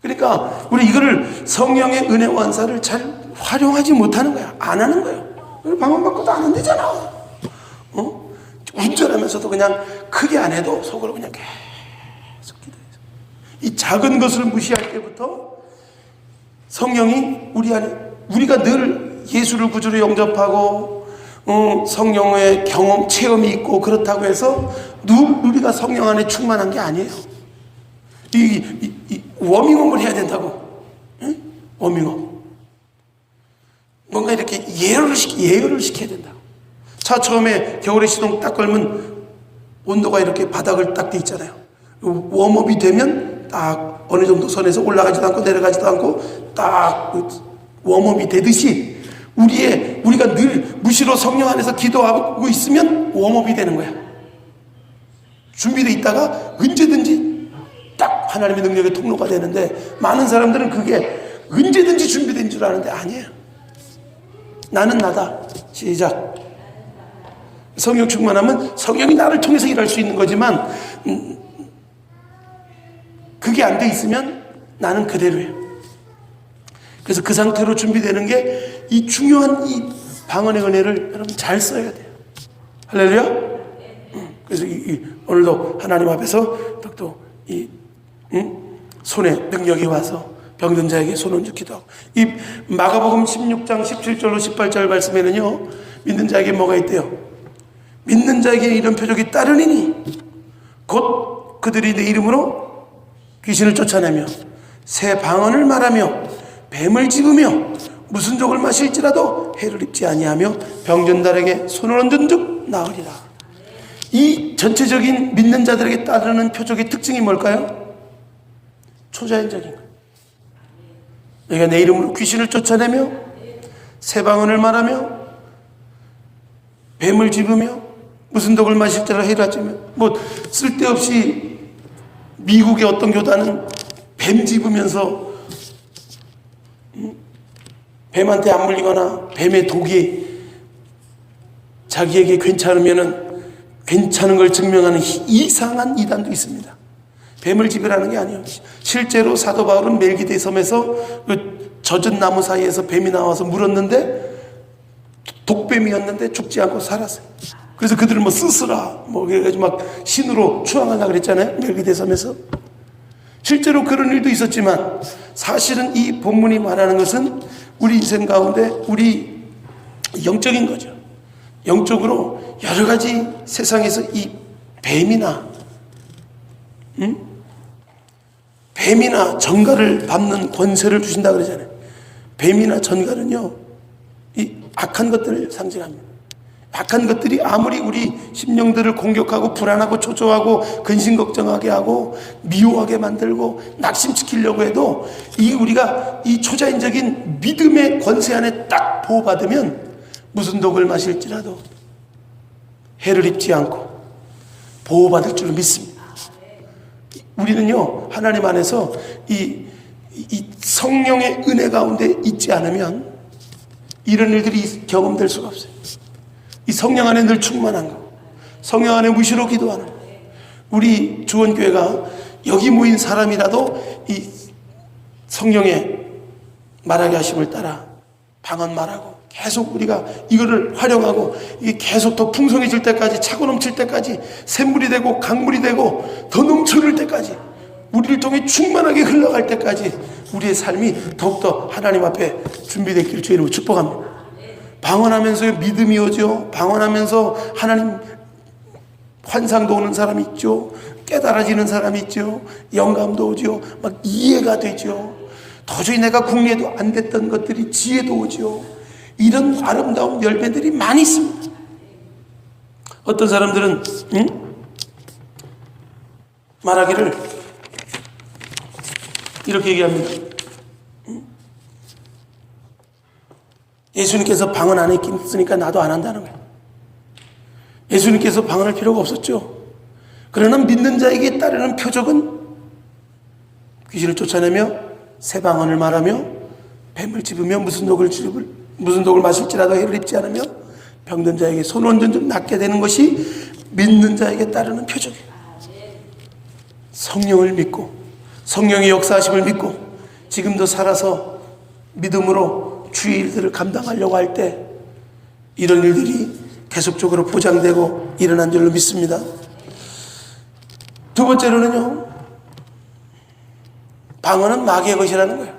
그러니까 우리 이거를 성령의 은혜 원사를 잘 활용하지 못하는 거야. 안 하는 거예요. 방언 받고도 안 한대잖아. 운전하면서도 그냥 크게 안 해도 속으로 그냥 계속 기도해서 이 작은 것을 무시할 때부터 성령이 우리 안에 우리가 늘 예수를 구주로 영접하고 성령의 경험 체험이 있고 그렇다고 해서 우리가 성령 안에 충만한 게 아니에요. 이 워밍업을 해야 된다고. 응? 워밍업. 뭔가 이렇게 예열을 시켜야 된다고. 차 처음에 겨울에 시동 딱 걸면 온도가 이렇게 바닥을 딱 돼 있잖아요. 웜업이 되면 딱 어느 정도 선에서 올라가지도 않고 내려가지도 않고 딱 웜업이 되듯이 우리가 늘 무시로 성령 안에서 기도하고 있으면 웜업이 되는 거야. 준비되어 있다가 언제든지 딱 하나님의 능력의 통로가 되는데 많은 사람들은 그게 언제든지 준비된 줄 아는데 아니에요. 나는 나다. 시작. 성령 충만하면 성령이 나를 통해서 일할 수 있는 거지만 그게 안 돼 있으면 나는 그대로예요. 그래서 그 상태로 준비되는 게 이 중요한 이 방언의 은혜를 여러분 잘 써야 돼요. 할렐루야. 그래서 오늘도 하나님 앞에서 또 손에 능력이 와서 병든 자에게 손 얹어 기도하고, 이 마가복음 16장 17절로 18절 말씀에는요, 믿는 자에게 뭐가 있대요? 믿는 자에게 이런 표적이 따르니니 곧 그들이 내 이름으로 귀신을 쫓아내며 새 방언을 말하며 뱀을 집으며 무슨 족을 마실지라도 해를 입지 아니하며 병든 자에게 손을 얹은 즉 나으리라. 이 전체적인 믿는 자들에게 따르는 표적의 특징이 뭘까요? 초자연적인 거예요. 너희가 내 이름으로 귀신을 쫓아내며 새 방언을 말하며 뱀을 집으며 무슨 독을 마실지라 해를 입지며, 뭐 쓸데없이 미국의 어떤 교단은 뱀 집으면서 뱀한테 안 물리거나 뱀의 독이 자기에게 괜찮은 걸 증명하는 이상한 이단도 있습니다. 뱀을 집으라는 게 아니에요. 실제로 사도 바울은 멜기데 섬에서 그 젖은 나무 사이에서 뱀이 나와서 물었는데 독뱀이었는데 죽지 않고 살았어요. 그래서 그들을 뭐 쓰스라 뭐 그래가지고 막 신으로 추앙하려고 그랬잖아요, 멜기데 섬에서. 실제로 그런 일도 있었지만 사실은 이 본문이 말하는 것은 우리 인생 가운데 우리 영적인 거죠. 영적으로 여러 가지 세상에서 이 뱀이나 전갈을 밟는 권세를 주신다 그러잖아요. 뱀이나 전갈은요, 이 악한 것들을 상징합니다. 악한 것들이 아무리 우리 심령들을 공격하고 불안하고 초조하고 근심 걱정하게 하고 미워하게 만들고 낙심시키려고 해도 우리가 이 초자연적인 믿음의 권세 안에 딱 보호받으면 무슨 독을 마실지라도 해를 입지 않고 보호받을 줄로 믿습니다. 우리는요, 하나님 안에서 이 성령의 은혜 가운데 있지 않으면 이런 일들이 경험될 수가 없어요. 이 성령 안에 늘 충만한 거, 성령 안에 무시로 기도하는 거. 우리 주원교회가 여기 모인 사람이라도 이 성령의 말하게 하심을 따라 방언 말하고 계속 우리가 이거를 활용하고 이게 계속 더 풍성해질 때까지, 차고 넘칠 때까지, 샘물이 되고 강물이 되고 더 넘쳐날 때까지, 우리를 통해 충만하게 흘러갈 때까지 우리의 삶이 더욱더 하나님 앞에 준비됐기를 주의 이름으로 축복합니다. 방언하면서 믿음이 오죠. 방언하면서 하나님 환상도 오는 사람이 있죠. 깨달아지는 사람이 있죠. 영감도 오죠. 막 이해가 되죠. 도저히 내가 궁리해도 안 됐던 것들이 지혜도 오죠. 이런 아름다운 열매들이 많이 있습니다. 어떤 사람들은 말하기를 이렇게 얘기합니다. 예수님께서 방언 안 했으니까 나도 안 한다는 거예요. 예수님께서 방언할 필요가 없었죠. 그러나 믿는 자에게 따르는 표적은 귀신을 쫓아내며 새 방언을 말하며 뱀을 집으며 무슨 독을 마실지라도 해를 입지 않으며 병든 자에게 손 얹은 좀 낫게 되는 것이 믿는 자에게 따르는 표적이에요. 성령을 믿고 성령의 역사하심을 믿고 지금도 살아서 믿음으로 주의 일들을 감당하려고 할 때 이런 일들이 계속적으로 보장되고 일어난 줄로 믿습니다. 두 번째로는요, 방언은 마귀의 것이라는 거예요.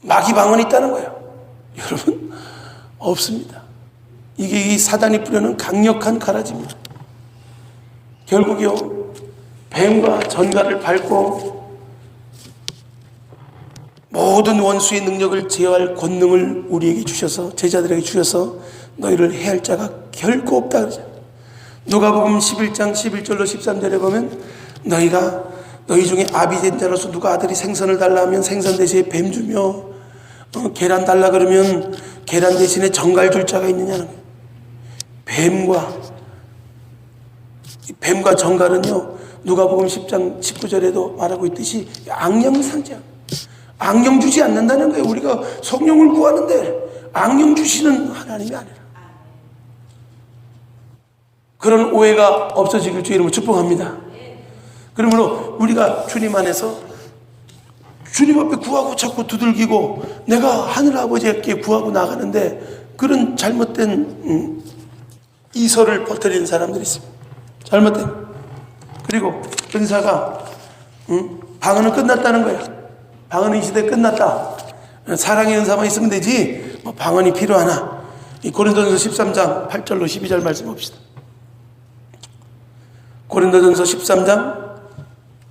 마귀 방언이 있다는 거예요. 여러분, 없습니다. 이게 이 사단이 뿌려는 강력한 가라지입니다. 결국요, 뱀과 전갈을 밟고 모든 원수의 능력을 제어할 권능을 우리에게 주셔서, 제자들에게 주셔서 너희를 해할 자가 결코 없다 그러죠. 누가복음 11장 11절로 13절에 보면 너희 중에 아비 된 자로서 누가 아들이 생선을 달라 하면 생선 대신에 뱀 주며 계란 달라 그러면 계란 대신에 정갈 줄 자가 있느냐는 거예요. 뱀과 정갈은요, 누가복음 10장 19절에도 말하고 있듯이 악령 상징, 악령 주지 않는다는 거예요. 우리가 성령을 구하는데 악령 주시는 하나님이 아니라. 그런 오해가 없어지길 주의 이름으로 축복합니다. 그러므로 우리가 주님 안에서 주님 앞에 구하고 자꾸 두들기고 내가 하늘 아버지께 구하고 나가는데 그런 잘못된 이설을 퍼뜨리는 사람들이 있습니다. 잘못된. 그리고 은사가 방언은 끝났다는 거야. 방언은 이 시대에 끝났다. 사랑의 은사만 있으면 되지 뭐 방언이 필요하나. 이 고린도전서 13장 8절로 12절 말씀 봅시다. 고린도전서 13장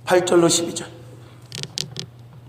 8절로 12절.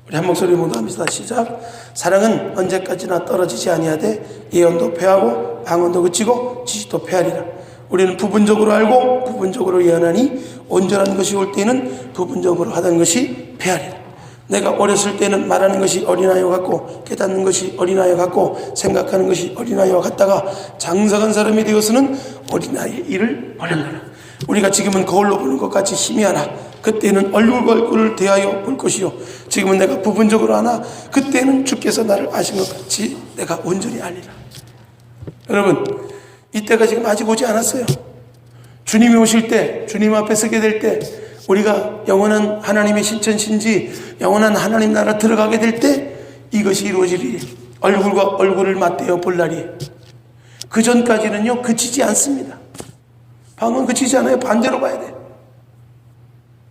우리 한 목소리 모두 합시다. 시작. 사랑은 언제까지나 떨어지지 아니하되 예언도 패하고 방언도 그치고 지식도 패하리라. 우리는 부분적으로 알고 부분적으로 예언하니 온전한 것이 올 때에는 부분적으로 하던 것이 패하리라. 내가 어렸을 때는 말하는 것이 어린아이와 같고 깨닫는 것이 어린아이와 같고 생각하는 것이 어린아이와 같다가 장성한 사람이 되어서는 어린아이의 일을 버렸노라. 우리가 지금은 거울로 보는 것 같이 희미하나 그때는 얼굴과 얼굴을 대하여 볼 것이요 지금은 내가 부분적으로 하나 그때는 주께서 나를 아신 것 같이 내가 온전히 알리라. 여러분, 이때가 지금 아직 오지 않았어요. 주님이 오실 때, 주님 앞에 서게 될 때, 우리가 영원한 하나님의 신천신지 영원한 하나님 나라 들어가게 될 때 이것이 이루어지리니 얼굴과 얼굴을 맞대어 볼 날이에요. 그 전까지는요 그치지 않습니다. 방언 그치지 않아요. 반대로 봐야 돼요.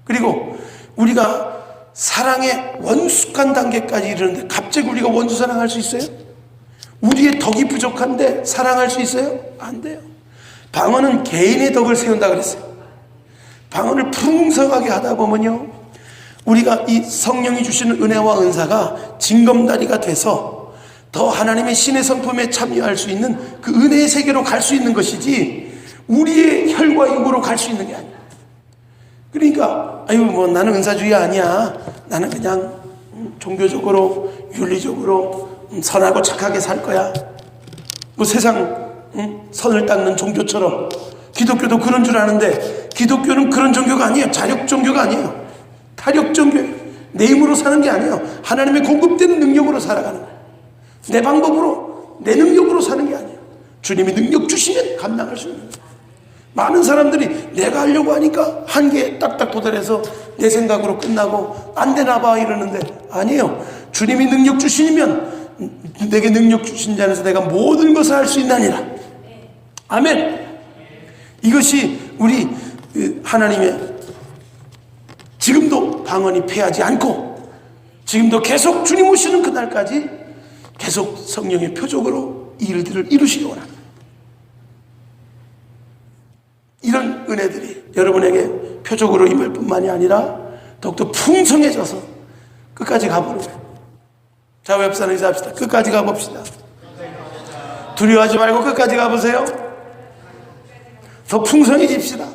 그리고 우리가 사랑의 원숙한 단계까지 이르는데 갑자기 우리가 원수 사랑할 수 있어요? 우리의 덕이 부족한데 사랑할 수 있어요? 안 돼요. 방언은 개인의 덕을 세운다 그랬어요. 방언을 풍성하게 하다 보면요 우리가 이 성령이 주시는 은혜와 은사가 징검다리가 돼서 더 하나님의 신의 성품에 참여할 수 있는 그 은혜의 세계로 갈 수 있는 것이지 우리의 혈과 육으로 갈 수 있는 게 아니야. 그러니까 아유 뭐 나는 은사주의 아니야. 나는 그냥 종교적으로 윤리적으로 선하고 착하게 살 거야. 뭐 세상 선을 닦는 종교처럼 기독교도 그런 줄 아는데 기독교는 그런 종교가 아니에요. 자력 종교가 아니에요. 타력 종교예요. 내 힘으로 사는 게 아니에요. 하나님의 공급되는 능력으로 살아가는 거예요. 내 방법으로 내 능력으로 사는 게 아니에요. 주님이 능력 주시면 감당할 수 있는 거예요. 많은 사람들이 내가 하려고 하니까 한계에 딱딱 도달해서 내 생각으로 끝나고 안 되나 봐 이러는데 아니에요. 주님이 능력 주시면 내게 능력 주신 자 안에서 내가 모든 것을 할 수 있나니라. 아멘. 이것이 우리 하나님의 지금도 방언이 패하지 않고 지금도 계속 주님 오시는 그날까지 계속 성령의 표적으로 이 일들을 이루시기 원합니다. 이런 은혜들이 여러분에게 표적으로 임할 뿐만이 아니라 더욱더 풍성해져서 끝까지 가보는 거예요. 자, 옆 사람 인사합시다. 끝까지 가봅시다. 두려워하지 말고 끝까지 가보세요. 더 풍성해집시다.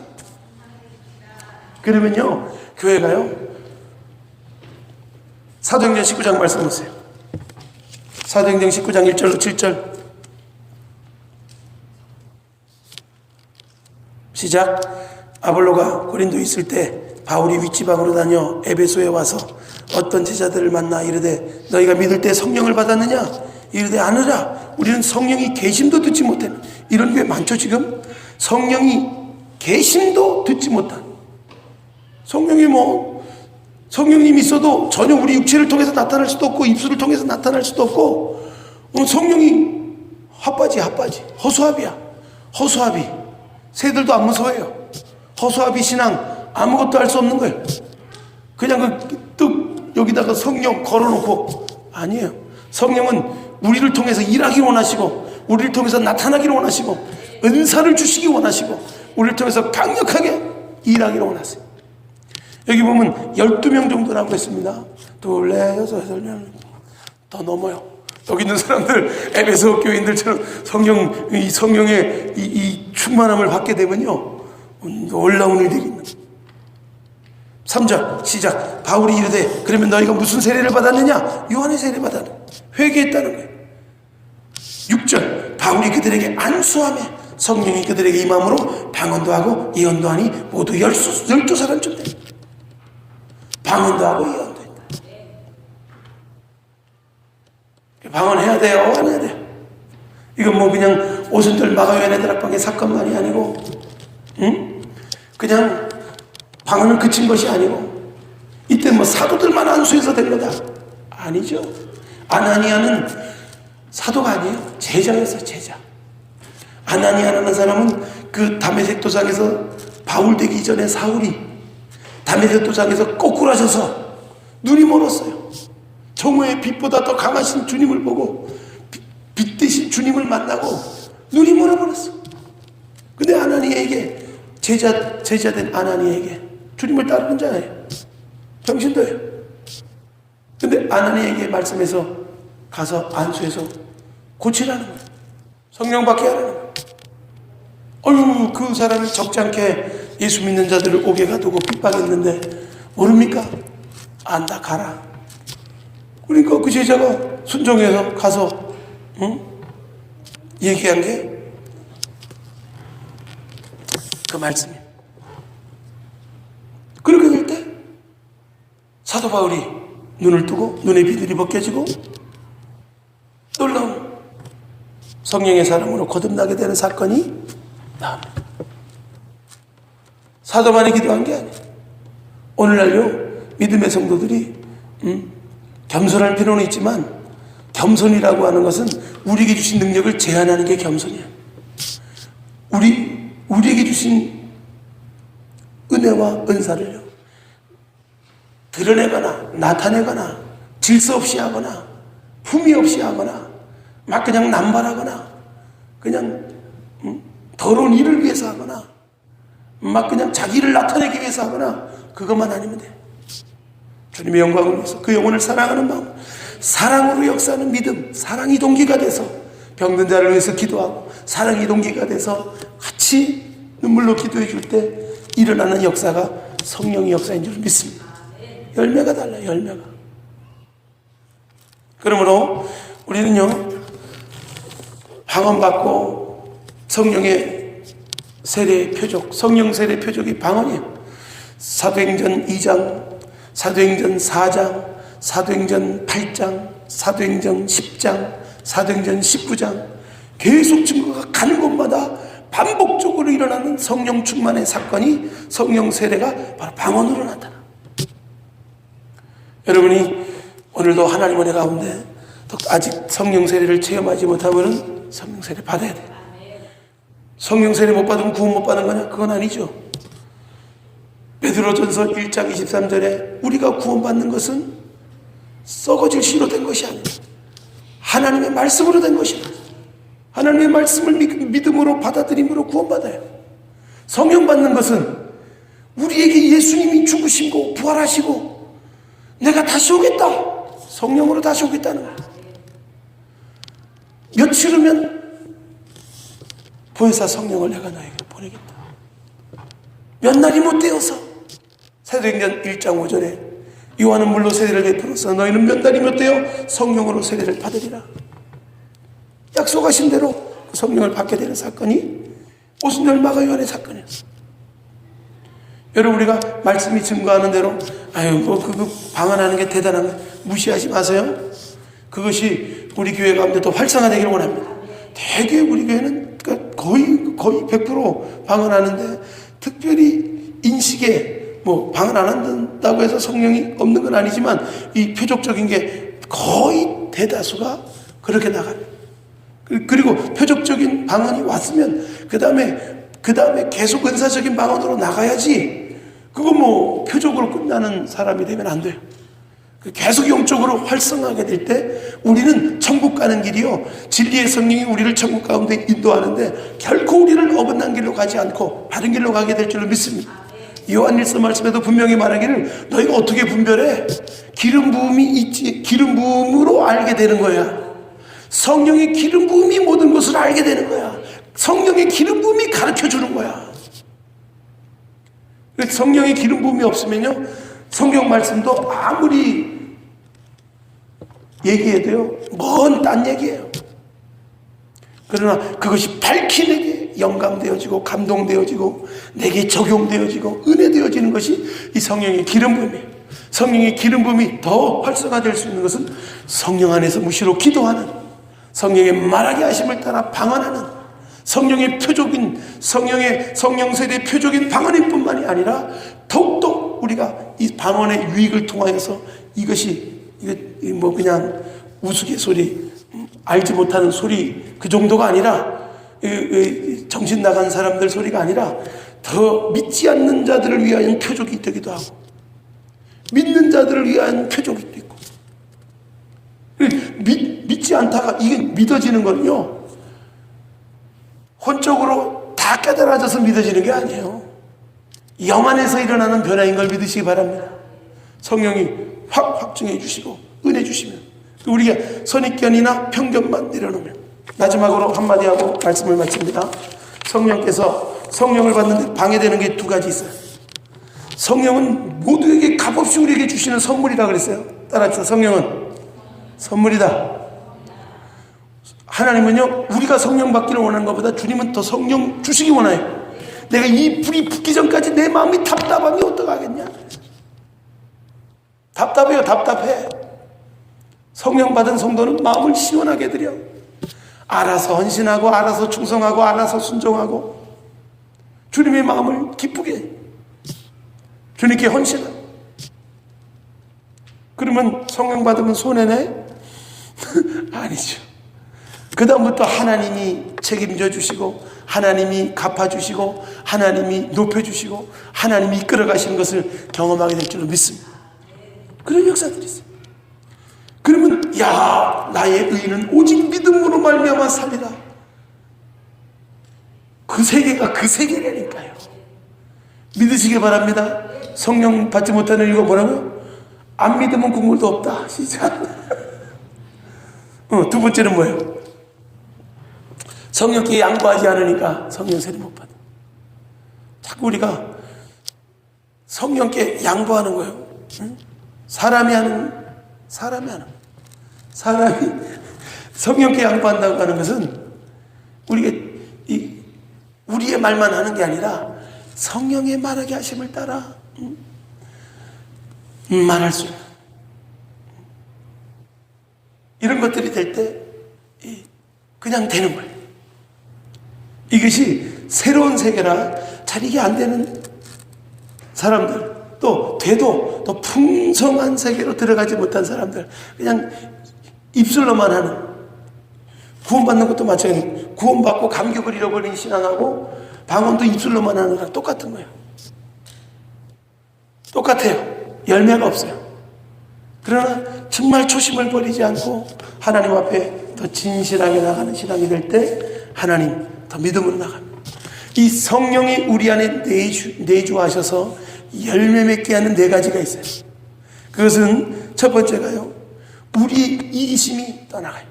그러면요 교회가요 사도행전 19장 말씀 보세요. 사도행전 19장 1절로 7절 시작. 아볼로가 고린도에 있을 때 바울이 윗지방으로 다녀 에베소에 와서 어떤 제자들을 만나 이르되 너희가 믿을 때 성령을 받았느냐? 이르되 아느라 우리는 성령이 계심도 듣지 못해. 이런 게 많죠. 지금 성령이 계심도 듣지 못한 성령님이 있어도 전혀 우리 육체를 통해서 나타날 수도 없고 입술을 통해서 나타날 수도 없고 성령이 핫바지 허수아비야. 허수아비 새들도 안 무서워해요. 허수아비 신앙 아무것도 할 수 없는 거예요. 그냥 뚝 여기다가 성령 걸어놓고 아니에요. 성령은 우리를 통해서 일하기 원하시고 우리를 통해서 나타나기를 원하시고 은사를 주시기 원하시고 우리를 통해서 강력하게 일하기를 원하세요. 여기 보면 12명 정도라고 했습니다. 둘, 넷, 여섯, 여덟 명 더 넘어요. 여기 있는 사람들 에베소 교인들처럼 성령의 이 충만함을 받게 되면요 놀라운 일들이 있는 거예요. 3절 시작. 바울이 이르되 그러면 너희가 무슨 세례를 받았느냐? 요한의 세례 받았느냐? 회개했다는 거예요. 6절 바울이 그들에게 안수하며 성령이 그들에게 임함으로 방언도 하고 예언도 하니 모두 12사람쯤 돼. 방언도 하고 예언도 했다. 방언해야 돼요? 안 해야 돼요? 이건 뭐 그냥 오순절 마가요한의 다락방의 사건만이 아니고 그냥 방언을 그친 것이 아니고 이때 뭐 사도들만 안수해서 된 거다 아니죠. 아나니아는 사도가 아니에요. 제자였어요. 제자. 아나니아라는 사람은 그 다메섹 도상에서 바울 되기 전에 사울이 다메섹 도상에서 꼬꾸라져서 눈이 멀었어요. 정오의 빛보다 더 강하신 주님을 보고 빛 대신 주님을 만나고 눈이 멀어버렸어. 근데 아나니아에게 제자된 아나니아에게 주님을 따르는 자예요. 병신도예요. 근데 아나니아에게 말씀해서 가서 안수해서 고치라는 거예요. 성령 받게 하라는 거예요. 어휴, 그 사람이 적지 않게 예수 믿는 자들을 옥에 가두고 핍박했는데 모릅니까? 안다, 가라. 그러니까 그 제자가 순종해서 가서 얘기한 게 그 말씀이에요. 그렇게 될 때 사도 바울이 눈을 뜨고 눈의 비들이 벗겨지고 놀라운 성령의 사람으로 거듭나게 되는 사건이 나옵니다. 사도만이 기도한 게 아니에요. 오늘날요 믿음의 성도들이 겸손할 필요는 있지만 겸손이라고 하는 것은 우리에게 주신 능력을 제한하는 게 겸손이에요. 우리에게 주신 은혜와 은사를요 드러내거나 나타내거나 질서 없이 하거나 품위 없이 하거나 막 그냥 남발하거나 그냥 더러운 일을 위해서 하거나 막 그냥 자기를 나타내기 위해서 하거나 그것만 아니면 돼요. 주님의 영광을 위해서 그 영혼을 사랑하는 마음, 사랑으로 역사하는 믿음, 사랑이 동기가 돼서 병든 자를 위해서 기도하고 사랑이 동기가 돼서 같이 눈물로 기도해 줄 때 일어나는 역사가 성령의 역사인 줄 믿습니다. 열매가 달라요. 열매가. 그러므로 우리는요 방언받고 성령의 세례의 표적, 성령 세례 표적이 방언이에요. 사도행전 2장, 사도행전 4장, 사도행전 8장, 사도행전 10장, 사도행전 19장 계속 증거가 가는 곳마다 반복적으로 일어나는 성령 충만의 사건이 성령 세례가 바로 방언으로 나타나. 여러분이 오늘도 하나님 은혜 가운데 아직 성령 세례를 체험하지 못하면 성령 세례 받아야 돼요. 성령 세례 못 받으면 구원 못 받는 거냐? 그건 아니죠. 베드로전서 1장 23절에 우리가 구원받는 것은 썩어질 씨로 된 것이 아니에요. 하나님의 말씀으로 된 것이다. 하나님의 말씀을 믿음으로 받아들임으로 구원받아요. 성령 받는 것은 우리에게 예수님이 죽으시고 부활하시고 내가 다시 오겠다. 성령으로 다시 오겠다는 거예요. 며칠 후면 보혜사 성령을 내가 너에게 보내겠다. 몇 날이 못 되어서 사도행전 1장 5절에 요한은 물로 세례를 베풀어서 너희는 몇 날이 못 되어 성령으로 세례를 받으리라. 약속하신 대로 성령을 받게 되는 사건이 오순절 마가 요한의 사건이었어요. 여러분 우리가 말씀이 증거하는 대로 그거 방언하는 게 대단한 거 무시하지 마세요. 그것이 우리 교회 가운데 더 활성화되기를 원합니다. 되게 우리 교회는 거의 100% 방언하는데 특별히 인식에 방언 안 한다고 해서 성령이 없는 건 아니지만 이 표적적인 게 거의 대다수가 그렇게 나갑니다. 그리고 표적적인 방언이 왔으면 그 다음에 계속 은사적인 방언으로 나가야지. 그거 표적으로 끝나는 사람이 되면 안 돼요. 계속 영적으로 활성화하게 될 때 우리는 천국 가는 길이요 진리의 성령이 우리를 천국 가운데 인도하는데 결코 우리를 어긋난 길로 가지 않고 바른 길로 가게 될 줄로 믿습니다. 요한일서 말씀에도 분명히 말하기를 너희가 어떻게 분별해? 기름 부음이 있지. 기름 부음으로 알게 되는 거야. 성령의 기름 부음이 모든 것을 알게 되는 거야. 성령의 기름 부음이 가르쳐 주는 거야. 성령의 기름 부음이 없으면요 성경 말씀도 아무리 얘기해도요 먼 딴 얘기예요. 그러나 그것이 밝히 내게 영감되어지고 감동되어지고 내게 적용되어지고 은혜되어지는 것이 이 성령의 기름 부음이에요. 성령의 기름 부음이 더 활성화될 수 있는 것은 성령 안에서 무시로 기도하는, 성령의 말하게 하심을 따라 방언하는, 성령의 표적인 성령 세대의 표적인 방언일 뿐만이 아니라 더욱더 우리가 이 방언의 유익을 통하여서 이것이 이게 뭐 그냥 우스갯소리, 알지 못하는 소리 그 정도가 아니라, 정신 나간 사람들 소리가 아니라 더 믿지 않는 자들을 위한 표적이 되기도 하고, 믿는 자들을 위한 표적이 있고, 믿지 않다가 이게 믿어지는 거는요, 혼적으로 다 깨달아져서 믿어지는 게 아니에요. 영 안에서 일어나는 변화인 걸 믿으시기 바랍니다. 성령이 확증해 주시고 은혜 주시면, 우리가 선입견이나 편견만 내려놓으면. 마지막으로 한마디 하고 말씀을 마칩니다. 성령께서, 성령을 받는데 방해되는 게 두 가지 있어요. 성령은 모두에게 값없이 우리에게 주시는 선물이라 그랬어요. 따라합시다. 성령은 선물이다. 하나님은요, 우리가 성령 받기를 원하는 것보다 주님은 더 성령 주시기 원해요. 내가 이 불이 붙기 전까지 내 마음이 답답하면 어떡하겠냐? 답답해요. 답답해. 성령 받은 성도는 마음을 시원하게 드려. 알아서 헌신하고, 알아서 충성하고, 알아서 순종하고, 주님의 마음을 기쁘게, 주님께 헌신하고. 그러면 성령 받으면 손해네? 아니죠. 그 다음부터 하나님이 책임져 주시고, 하나님이 갚아주시고, 하나님이 높여주시고, 하나님이 이끌어 가시는 것을 경험하게 될 줄로 믿습니다. 그런 역사들이 있어요. 그러면 야, 나의 의는 오직 믿음으로 말미암아 살리라. 그 세계가 그 세계라니까요. 믿으시기 바랍니다. 성령 받지 못하는 이유가 뭐라고요? 안 믿으면 국물도 없다. 시작. 두 번째는 뭐예요? 성령께 양보하지 않으니까 성령 세례 못 받아. 자꾸 우리가 성령께 양보하는 거예요. 사람이 성령께 양보한다고 하는 것은 우리가 우리의 말만 하는 게 아니라 성령의 말하게 하심을 따라 말할 수 있는 이런 것들이 될 때 그냥 되는 거예요. 이것이 새로운 세계라 잘 이게 안 되는 사람들, 또 돼도 또 풍성한 세계로 들어가지 못한 사람들, 그냥 입술로만 하는, 구원받는 것도 마찬가지예요. 구원받고 감격을 잃어버린 신앙하고 방언도 입술로만 하는 거랑 똑같은 거예요. 똑같아요. 열매가 없어요. 그러나 정말 초심을 버리지 않고 하나님 앞에 더 진실하게 나가는 신앙이 될 때 하나님 더 믿음으로 나갑니다. 이 성령이 우리 안에 내주하셔서 열매 맺게 하는 네 가지가 있어요. 그것은 첫 번째가요, 우리 이기심이 떠나가요.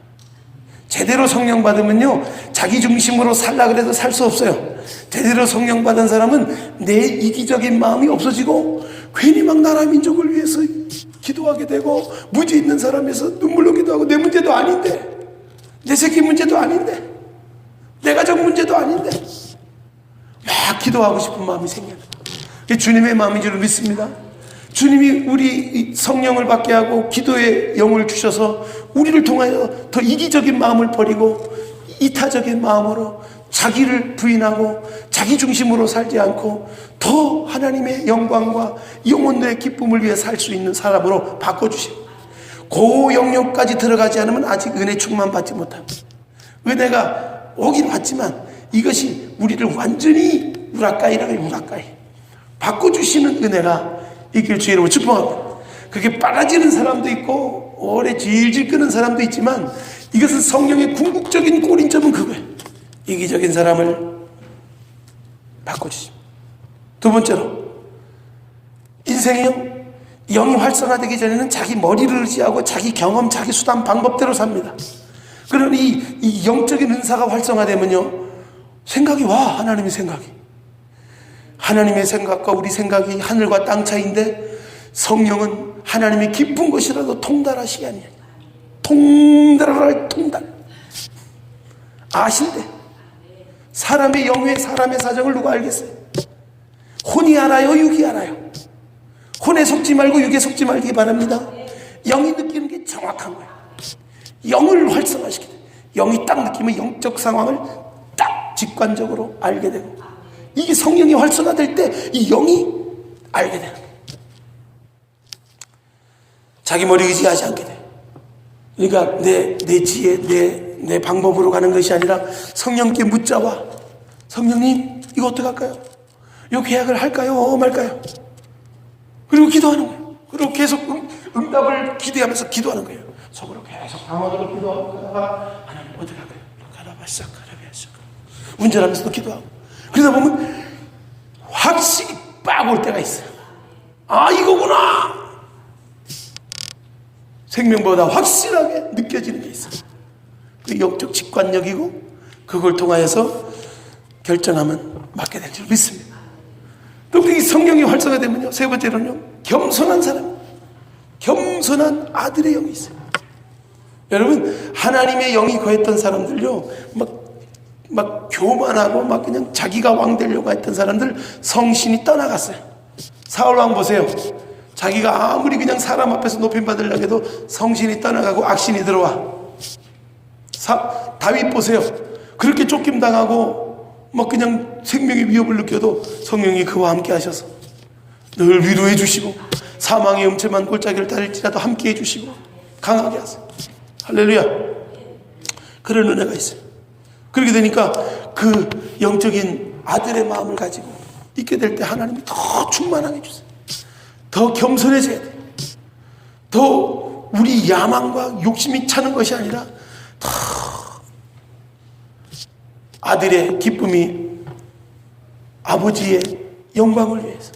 제대로 성령 받으면요, 자기 중심으로 살라 그래도 살 수 없어요. 제대로 성령 받은 사람은 내 이기적인 마음이 없어지고 괜히 막 나라 민족을 위해서 기도하게 되고, 무지 있는 사람에서 눈물로 기도하고, 내 문제도 아닌데, 내 새끼 문제도 아닌데, 내 가족 문제도 아닌데 막 기도하고 싶은 마음이 생겨요. 주님의 마음인 줄 믿습니다. 주님이 우리 성령을 받게 하고 기도의 영을 주셔서 우리를 통하여 더 이기적인 마음을 버리고 이타적인 마음으로 자기를 부인하고 자기 중심으로 살지 않고 더 하나님의 영광과 영혼의 기쁨을 위해 살 수 있는 사람으로 바꿔주시고, 그 영역까지 들어가지 않으면 아직 은혜 충만 받지 못합니다. 은혜가 오긴 왔지만 이것이 우리를 완전히 우라카이 바꿔주시는 은혜가 있길 주의 이름으로 축복합니다. 그게 빨아지는 사람도 있고 오래 질질 끄는 사람도 있지만, 이것은 성령의 궁극적인 꼬린점은 그거예요. 이기적인 사람을 바꿔주십니다. 두 번째로, 인생이요, 영이 활성화되기 전에는 자기 머리를 의지하고 자기 경험, 자기 수단, 방법대로 삽니다. 그러니 이 영적인 은사가 활성화되면요, 생각이 와. 하나님의 생각과 우리 생각이 하늘과 땅 차이인데, 성령은 하나님의 깊은 것이라도 통달하시게 아니에요. 통달 아신대. 사람의 영의 사람의 사정을 누가 알겠어요? 혼이 알아요, 육이 알아요? 혼에 속지 말고 육에 속지 말기 바랍니다. 영이 느끼는 게 정확한 거예요. 영을 활성화시키는, 영이 딱 느끼면 영적 상황을 딱 직관적으로 알게 되고, 이게 성령이 활성화될 때 이 영이 알게 되는 거예요. 자기 머리 의지하지 않게 돼. 그러니까 내 지혜, 내 방법으로 가는 것이 아니라 성령께 묻자와 성령님 이거 어떡할까요? 이 계약을 할까요? 말까요? 그리고 기도하는 거예요. 그리고 계속 응답을 기대하면서 기도하는 거예요. 속으로 계속 방언으로 기도하다가 하나님 어떡할까요? 운전하면서도 기도하고 그러다 보면 확실히 빡 올 때가 있어요. 아 이거구나. 생명보다 확실하게 느껴지는 게 있어요. 그 영적 직관력이고 그걸 통하여서 결정하면 맞게 될 줄 믿습니다. 또 이 성령이 활성화되면요, 세 번째로는요, 겸손한 사람, 겸손한 아들의 영이 있어요. 여러분, 하나님의 영이 거했던 사람들요, 막 교만하고 막 그냥 자기가 왕 되려고 했던 사람들 성신이 떠나갔어요. 사울왕 보세요. 자기가 아무리 그냥 사람 앞에서 높임 받으려고 해도 성신이 떠나가고 악신이 들어와. 다윗 보세요. 그렇게 쫓김당하고 막 그냥 생명의 위협을 느껴도 성령이 그와 함께 하셔서 늘 위로해 주시고 사망의 음침한 골짜기를 다닐지라도 함께 해 주시고 강하게 하세요. 할렐루야. 그런 은혜가 있어요. 그렇게 되니까 그 영적인 아들의 마음을 가지고 있게 될 때 하나님이 더 충만하게 해주세요. 더 겸손해져야 돼요. 더 우리 야망과 욕심이 차는 것이 아니라 더 아들의 기쁨이 아버지의 영광을 위해서,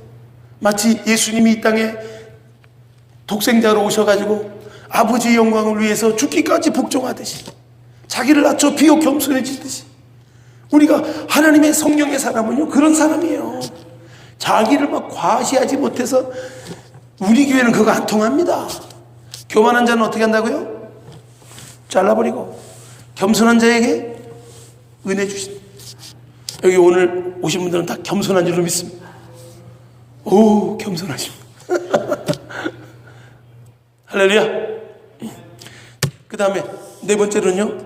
마치 예수님이 이 땅에 독생자로 오셔가지고 아버지의 영광을 위해서 죽기까지 복종하듯이 자기를 낮춰 비교 겸손해지듯이 우리가 하나님의 성령의 사람은요 그런 사람이에요. 자기를 막 과시하지 못해서 우리 교회는 그거 안 통합니다. 교만한 자는 어떻게 한다고요? 잘라버리고 겸손한 자에게 은혜 주신다. 여기 오늘 오신 분들은 다 겸손한 줄로 믿습니다. 오, 겸손하십니다. 할렐루야. 그 다음에 네 번째로는요,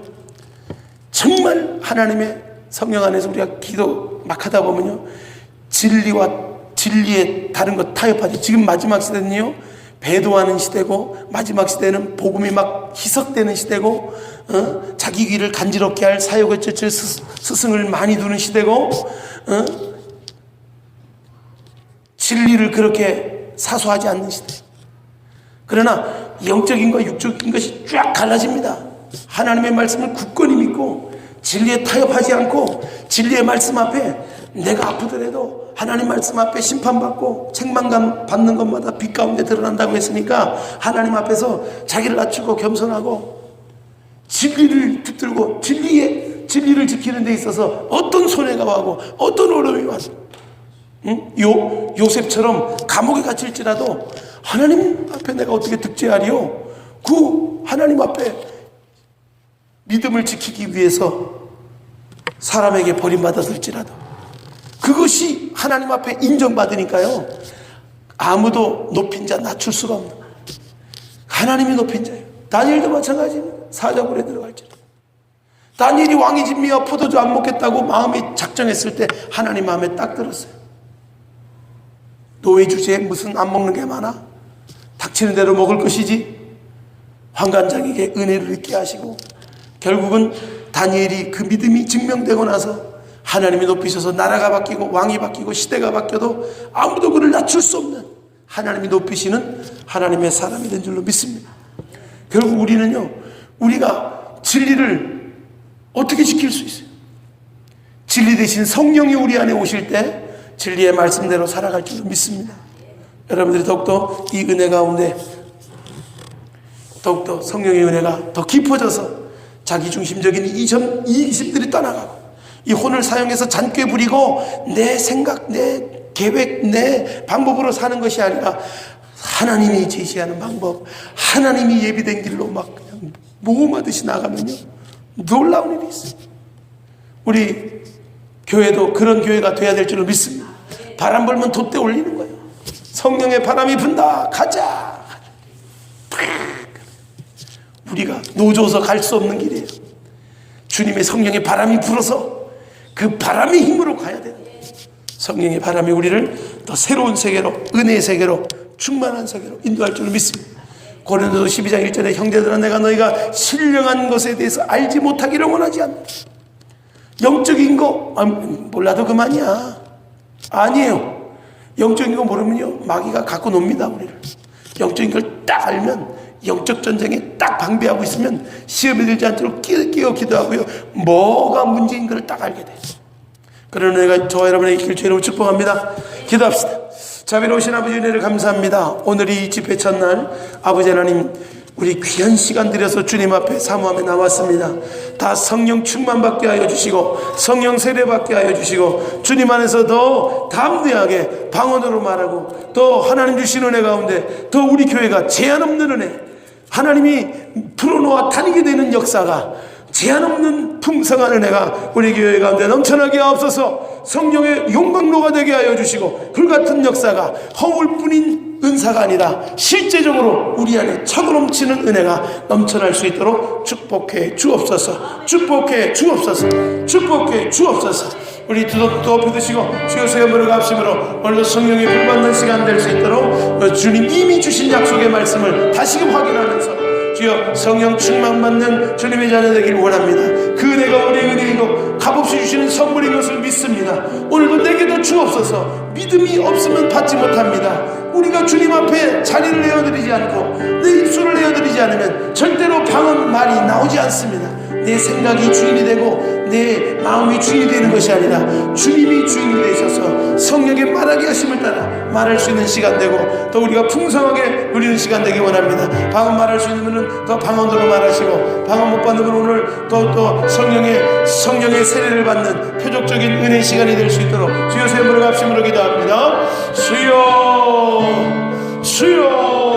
정말 하나님의 성령 안에서 우리가 기도 막 하다 보면요, 진리에 다른 것 타협하죠. 지금 마지막 시대는요, 배도하는 시대고, 마지막 시대는 복음이 막 희석되는 시대고, 자기 귀를 간지럽게 할 사욕의 젖을 스승을 많이 두는 시대고, 진리를 그렇게 사수하지 않는 시대. 그러나 영적인과 육적인 것이 쫙 갈라집니다. 하나님의 말씀을 굳건히 믿고 진리에 타협하지 않고 진리의 말씀 앞에 내가 아프더라도 하나님 말씀 앞에 심판받고 책망감 받는 것마다 빛 가운데 드러난다고 했으니까 하나님 앞에서 자기를 낮추고 겸손하고 진리를 붙들고 진리를 지키는 데 있어서 어떤 손해가 와고 어떤 어려움이 와도 요셉처럼 감옥에 갇힐지라도 하나님 앞에 내가 어떻게 득죄하리요? 그 하나님 앞에 믿음을 지키기 위해서 사람에게 버림받았을지라도 그것이 하나님 앞에 인정받으니까요, 아무도 높인 자 낮출 수가 없는 거예요. 하나님이 높인 자예요. 다니엘도 마찬가지입니다. 사자굴에 들어갈지라도 다니엘이 왕의 진미와 포도주 안 먹겠다고 마음에 작정했을 때 하나님 마음에 딱 들었어요. 노예 주제에 무슨 안 먹는 게 많아? 닥치는 대로 먹을 것이지. 환관장에게 은혜를 잊게 하시고 결국은 다니엘이 그 믿음이 증명되고 나서 하나님이 높이셔서 나라가 바뀌고 왕이 바뀌고 시대가 바뀌어도 아무도 그를 낮출 수 없는 하나님이 높이시는 하나님의 사람이 된 줄로 믿습니다. 결국 우리는요, 우리가 진리를 어떻게 지킬 수 있어요? 진리 대신 성령이 우리 안에 오실 때 진리의 말씀대로 살아갈 줄로 믿습니다. 여러분들이 더욱더 이 은혜 가운데 더욱더 성령의 은혜가 더 깊어져서 자기중심적인 이기심들이 떠나가고 이 혼을 사용해서 잔꾀 부리고 내 생각, 내 계획, 내 방법으로 사는 것이 아니라 하나님이 제시하는 방법, 하나님이 예비된 길로 막 그냥 모험하듯이 나가면요, 놀라운 일이 있어요. 우리 교회도 그런 교회가 돼야 될 줄을 믿습니다. 바람 불면 돛대 올리는 거예요. 성령의 바람이 분다. 가자. 우리가 노조서 갈 수 없는 길이에요. 주님의 성령의 바람이 불어서 그 바람의 힘으로 가야 되는 거예요. 성령의 바람이 우리를 더 새로운 세계로, 은혜의 세계로, 충만한 세계로 인도할 줄을 믿습니다. 고린도서 12장 1절에 형제들아 내가 너희가 신령한 것에 대해서 알지 못하기를 원하지 않는다. 영적인 거 몰라도 그만이야. 아니에요. 영적인 거 모르면요 마귀가 갖고 놉니다. 우리를. 영적인 걸 딱 알면, 영적 전쟁에 딱 방비하고 있으면 시험에 들지 않도록 끼어 기도하고요 뭐가 문제인 걸 딱 알게 돼. 그러나 내가 저와 여러분의 있길 주의 이름으로 축복합니다. 기도합시다. 자비로우신 아버지 은혜를 감사합니다. 오늘이 이 집회 첫날 아버지 하나님 우리 귀한 시간 들여서 주님 앞에 사모함에 나왔습니다. 다 성령 충만 받게 하여 주시고 성령 세례 받게 하여 주시고 주님 안에서 더 담대하게 방언으로 말하고 또 하나님 주신 은혜 가운데 더 우리 교회가 제한 없는 은혜, 하나님이 풀어놓아 다니게 되는 역사가 제한 없는 풍성한 은혜가 우리 교회 가운데 넘쳐나게 하옵소서. 성령의 용광로가 되게 하여 주시고 불같은 역사가 허물뿐인 은사가 아니라 실제적으로 우리 안에 차고 넘치는 은혜가 넘쳐날 수 있도록 축복해 주옵소서. 축복해 주옵소서. 축복해 주옵소서. 우리 두 손 높이 드시고 주여 세움으로 값심으로 오늘도 성령의 불받는 시간 될 수 있도록 주님 이미 주신 약속의 말씀을 다시금 확인하면서 주여 성령 충만받는 주님의 자녀 되길 원합니다. 그 은혜가 우리의 은혜이고 값없이 주시는 선물인 것을 믿습니다. 오늘도 내게도 주옵소서. 믿음이 없으면 받지 못합니다. 우리가 주님 앞에 자리를 내어드리지 않고 내 입술을 내어드리지 않으면 절대로 방언 말이 나오지 않습니다. 내 생각이 주인이 되고 내 마음이 주인이 되는 것이 아니라 주님이 주인이 되셔서 성령의 말하게 하심을 따라 말할 수 있는 시간 되고 또 우리가 풍성하게 누리는 시간 되기 원합니다. 방언 말할 수 있는 분은 더 방언으로 말하시고 방언 못 받는 분은 오늘 또 성령의 세례를 받는 표적적인 은혜 시간이 될 수 있도록 주여 세움으로 값심으로 기도합니다. 주여 주여